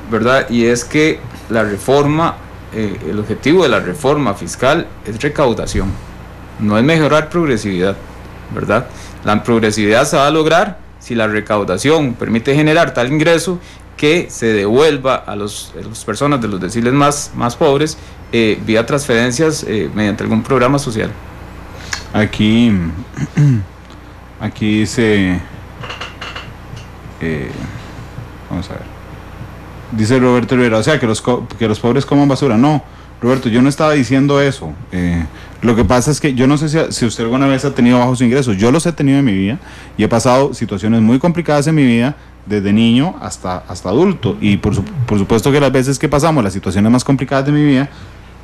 [SPEAKER 6] ¿verdad? Y es que la reforma, el objetivo de la reforma fiscal es recaudación, no es mejorar progresividad, ¿verdad? La progresividad se va a lograr si la recaudación permite generar tal ingreso que se devuelva a las personas de los deciles más pobres vía transferencias mediante algún programa social.
[SPEAKER 2] Aquí dice, vamos a ver, dice Roberto Rivera, o sea, que los pobres coman basura. No, Roberto, yo no estaba diciendo eso. Lo que pasa es que yo no sé si usted alguna vez ha tenido bajos ingresos. Yo los he tenido en mi vida y he pasado situaciones muy complicadas en mi vida, desde niño hasta adulto. Y por supuesto que las veces que pasamos las situaciones más complicadas de mi vida,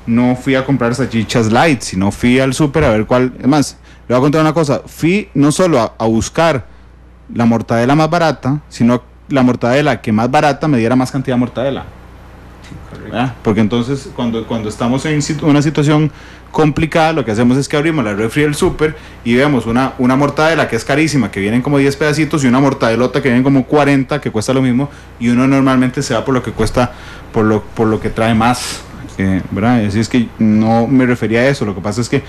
[SPEAKER 2] no fui a comprar salchichas light, sino fui al súper a ver cuál. Es más, le voy a contar una cosa. Fui no solo a buscar la mortadela más barata, sino la mortadela que más barata me diera más cantidad de mortadela. Porque entonces cuando estamos en una situación complicada, lo que hacemos es que abrimos la refri del súper y vemos una mortadela que es carísima, que vienen como 10 pedacitos, y una mortadelota que vienen como 40, que cuesta lo mismo, y uno normalmente se va por lo que cuesta, por lo que trae más, ¿verdad? Así es que no me refería a eso. Lo que pasa es que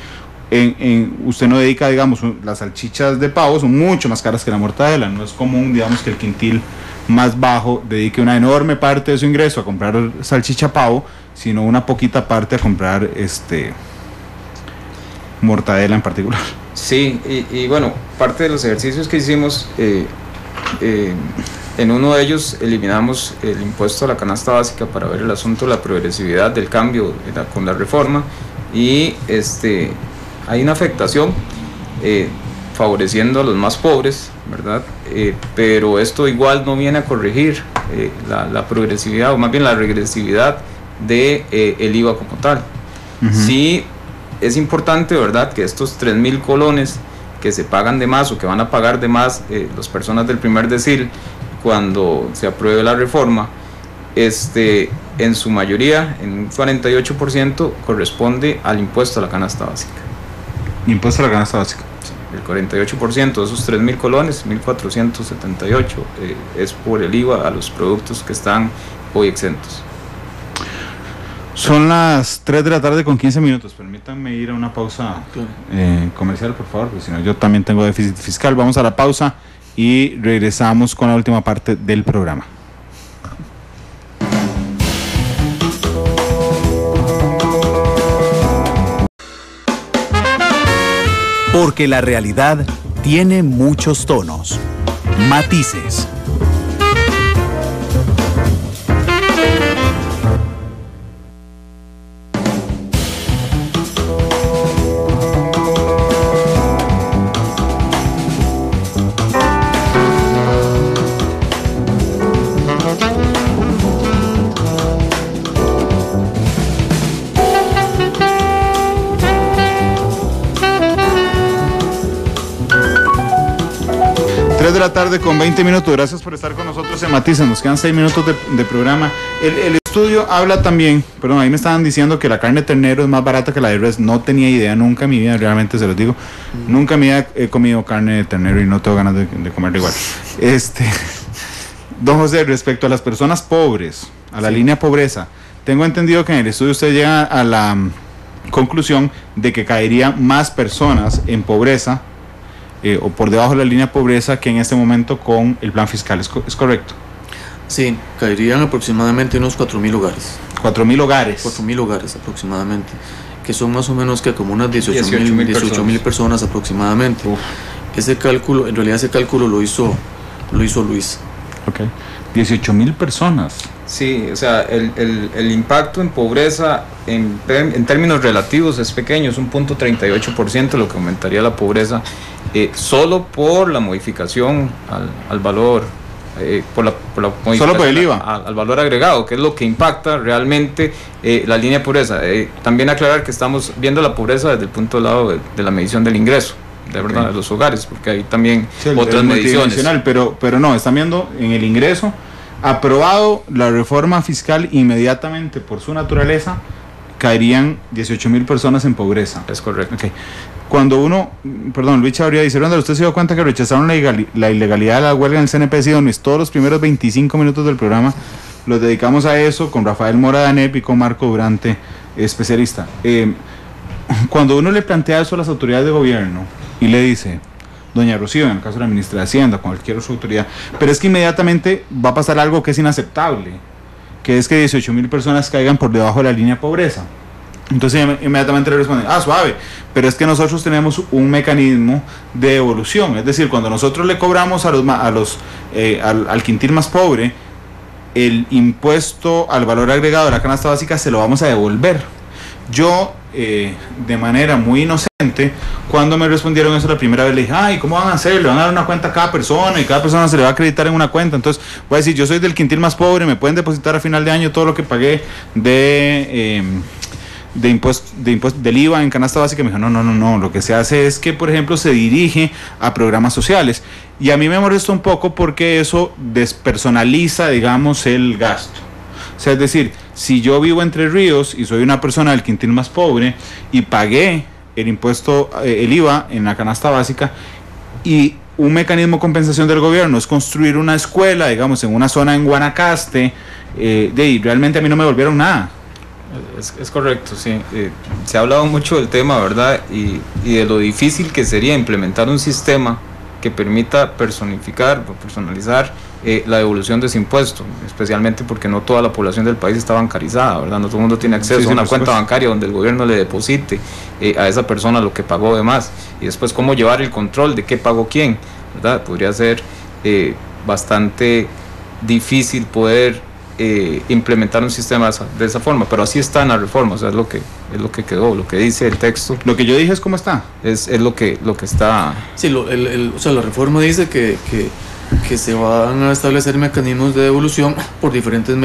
[SPEAKER 2] usted no dedica, digamos, las salchichas de pavo son mucho más caras que la mortadela. No es común, digamos, que el quintil más bajo dedique una enorme parte de su ingreso a comprar salchicha pavo, sino una poquita parte a comprar mortadela en particular.
[SPEAKER 6] Sí, y bueno, parte de los ejercicios que hicimos, en uno de ellos eliminamos el impuesto a la canasta básica para ver el asunto de la progresividad del cambio con la reforma, y hay una afectación favoreciendo a los más pobres, ¿verdad? Pero esto igual no viene a corregir la progresividad, o más bien la regresividad de el IVA como tal. Sí es importante, ¿verdad?, que estos 3.000 colones que se pagan de más o que van a pagar de más las personas del primer decil cuando se apruebe la reforma, en su mayoría, en un 48%, corresponde al impuesto a la canasta básica.
[SPEAKER 2] Impuesto a la canasta básica.
[SPEAKER 6] Sí, el 48% de esos 3.000 colones, 1.478, es por el IVA a los productos que están hoy exentos.
[SPEAKER 2] Son las 3 de la tarde con 15 minutos. Permítanme ir a una pausa comercial, por favor, porque si no yo también tengo déficit fiscal. Vamos a la pausa y regresamos con la última parte del programa.
[SPEAKER 1] Porque la realidad tiene muchos tonos, matices.
[SPEAKER 2] De la tarde con 20 minutos. Gracias por estar con nosotros en Matices. Nos quedan 6 minutos de programa. El estudio habla también, perdón, ahí me estaban diciendo que la carne de ternero es más barata que la de res. No tenía idea, nunca en mi vida, realmente se los digo, nunca en mi vida he comido carne de ternero y no tengo ganas de comerla igual. Don José, respecto a las personas pobres, a la línea pobreza, tengo entendido que en el estudio usted llega a la conclusión de que caerían más personas en pobreza o por debajo de la línea de pobreza que en este momento con el plan fiscal. ¿Es correcto?
[SPEAKER 5] Sí, caerían aproximadamente unos 4.000 hogares.
[SPEAKER 2] 4.000 hogares.
[SPEAKER 5] 4.000 hogares aproximadamente, que son más o menos que como unas 18.000 personas aproximadamente. Ese cálculo, en realidad ese cálculo lo hizo Luis.
[SPEAKER 2] Ok, 18.000 personas.
[SPEAKER 6] Sí, o sea, el impacto en pobreza en términos relativos es pequeño, es un 0.38% lo que aumentaría la pobreza, solo por la modificación al valor, por la modificación
[SPEAKER 2] solo por el IVA.
[SPEAKER 6] Al valor agregado, que es lo que impacta realmente la línea de pobreza. También aclarar que estamos viendo la pobreza desde el punto de lado de la medición del ingreso, de verdad, de los hogares, porque hay también otras mediciones.
[SPEAKER 2] Pero no, están viendo en el ingreso. Aprobado la reforma fiscal, inmediatamente por su naturaleza caerían 18.000 personas en pobreza.
[SPEAKER 6] Es correcto.
[SPEAKER 2] Okay. Cuando uno, perdón, Luis Chavarría dice, Randall, ¿usted se dio cuenta que rechazaron la ilegalidad de la huelga en el CNP? Sí, don Luis, todos los primeros 25 minutos del programa los dedicamos a eso, con Rafael Mora de ANEP y con Marco Durante, especialista. Cuando uno le plantea eso a las autoridades de gobierno y le dice, doña Rocío, en el caso de la ministra de Hacienda, cualquier otra autoridad, pero es que inmediatamente va a pasar algo que es inaceptable, que es que 18.000 personas caigan por debajo de la línea de pobreza. Entonces inmediatamente le responden, suave, pero es que nosotros tenemos un mecanismo de evolución, es decir, cuando nosotros le cobramos al quintil más pobre, el impuesto al valor agregado de la canasta básica se lo vamos a devolver. Yo, de manera muy inocente, cuando me respondieron eso la primera vez, le dije, ¿cómo van a hacer? Le van a dar una cuenta a cada persona y cada persona se le va a acreditar en una cuenta. Entonces voy a decir, yo soy del quintil más pobre, me pueden depositar a final de año todo lo que pagué del IVA en canasta básica. Me dijo, no, lo que se hace es que, por ejemplo, se dirige a programas sociales. Y a mí me molesta un poco porque eso despersonaliza, digamos, el gasto. O sea, es decir, si yo vivo Entre Ríos y soy una persona del quintil más pobre y pagué el impuesto, el IVA en la canasta básica, y un mecanismo de compensación del gobierno es construir una escuela, digamos, en una zona en Guanacaste, realmente a mí no me devolvieron nada.
[SPEAKER 6] Es correcto, sí. Se ha hablado mucho del tema, ¿verdad? Y de lo difícil que sería implementar un sistema que permita personalizar la devolución de ese impuesto, especialmente porque no toda la población del país está bancarizada, ¿verdad? No todo el mundo tiene acceso a una cuenta bancaria donde el gobierno le deposite a esa persona lo que pagó de más, y después cómo llevar el control de qué pagó quién, ¿verdad? Podría ser bastante difícil poder implementar un sistema de esa forma, pero así está en la reforma, o sea, es lo que quedó, lo que dice el texto.
[SPEAKER 2] Lo que yo dije es cómo está.
[SPEAKER 6] Es lo que está.
[SPEAKER 5] Sí, o sea, la reforma dice que se van a establecer mecanismos de devolución por diferentes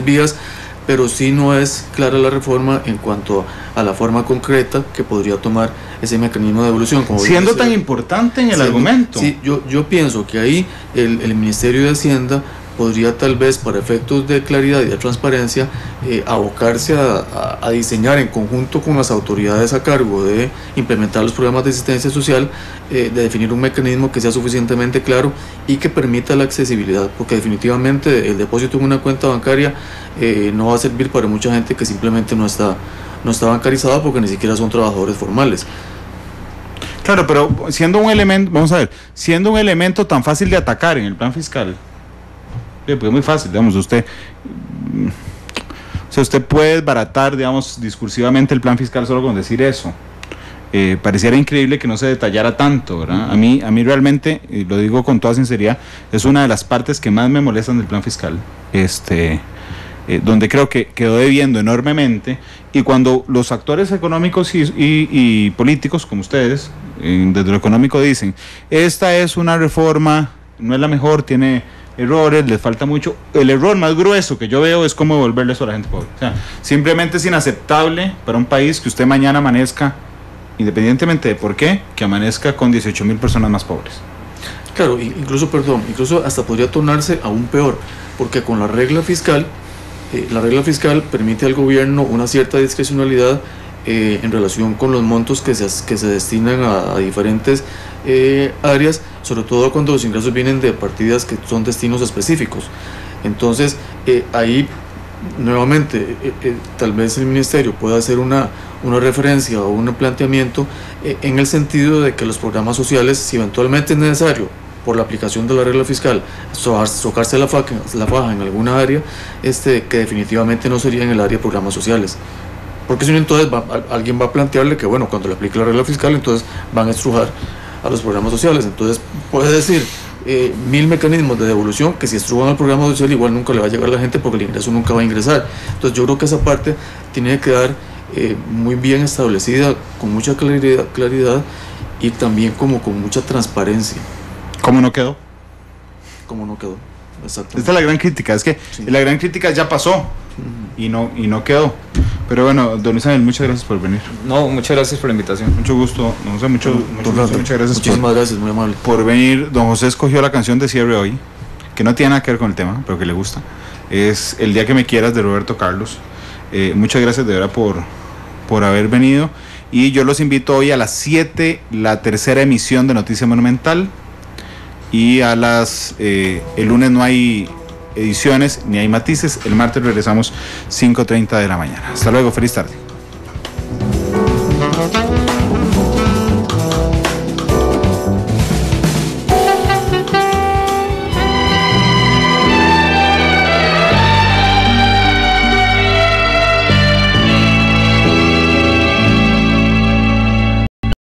[SPEAKER 5] vías, pero sí no es clara la reforma en cuanto a la forma concreta que podría tomar ese mecanismo de devolución. Como
[SPEAKER 2] siendo tan importante en el argumento.
[SPEAKER 5] Sí, yo pienso que ahí el Ministerio de Hacienda podría tal vez, para efectos de claridad y de transparencia, abocarse a diseñar en conjunto con las autoridades a cargo de implementar los programas de asistencia social, de definir un mecanismo que sea suficientemente claro y que permita la accesibilidad, porque definitivamente el depósito en una cuenta bancaria no va a servir para mucha gente que simplemente no está bancarizada porque ni siquiera son trabajadores formales.
[SPEAKER 2] Claro, pero siendo un elemento, vamos a ver, siendo un elemento tan fácil de atacar en el plan fiscal, porque es muy fácil, digamos, usted puede desbaratar, digamos, discursivamente el plan fiscal solo con decir eso. Pareciera increíble que no se detallara tanto, ¿verdad? A mí realmente, y lo digo con toda sinceridad, es una de las partes que más me molestan del plan fiscal, donde creo que quedó debiendo enormemente, y cuando los actores económicos y políticos, como ustedes, desde lo económico dicen, esta es una reforma, no es la mejor, tiene errores, les falta mucho. El error más grueso que yo veo es cómo devolverle eso a la gente pobre. O sea, simplemente es inaceptable para un país que usted mañana amanezca, independientemente de por qué, que amanezca con 18,000 personas más pobres.
[SPEAKER 5] Claro, incluso hasta podría tornarse aún peor, porque con la regla fiscal permite al gobierno una cierta discrecionalidad en relación con los montos que se destinan a diferentes áreas, sobre todo cuando los ingresos vienen de partidas que son destinos específicos. Entonces, ahí nuevamente tal vez el ministerio pueda hacer una referencia o un planteamiento en el sentido de que los programas sociales, si eventualmente es necesario por la aplicación de la regla fiscal socarse la faja en alguna área, que definitivamente no sería en el área de programas sociales, porque si no, entonces alguien va a plantearle que bueno, cuando le aplique la regla fiscal, entonces van a estrujar a los programas sociales. Entonces puede decir 1000 mecanismos de devolución que si estrujan al programa social igual nunca le va a llegar a la gente porque el ingreso nunca va a ingresar. Entonces yo creo que esa parte tiene que quedar muy bien establecida, con mucha claridad y también como con mucha transparencia.
[SPEAKER 2] ¿Cómo no quedó?
[SPEAKER 5] ¿Cómo no quedó? Exactamente.
[SPEAKER 2] Esta es la gran crítica, es que sí, la gran crítica ya pasó y no quedó. Pero bueno, don Isabel, muchas gracias por venir.
[SPEAKER 6] No, muchas gracias por la invitación.
[SPEAKER 2] Mucho gusto, don José, muchas gracias.
[SPEAKER 5] Muchísimas gracias, muy amable.
[SPEAKER 2] Por venir. Don José escogió la canción de cierre hoy, que no tiene nada que ver con el tema, pero que le gusta. Es El día que me quieras, de Roberto Carlos. Muchas gracias de verdad por haber venido. Y yo los invito hoy a las 7, la tercera emisión de Noticia Monumental. Y a el lunes no hay ediciones ni hay matices. El martes regresamos 5:30 de la mañana. Hasta luego, feliz tarde.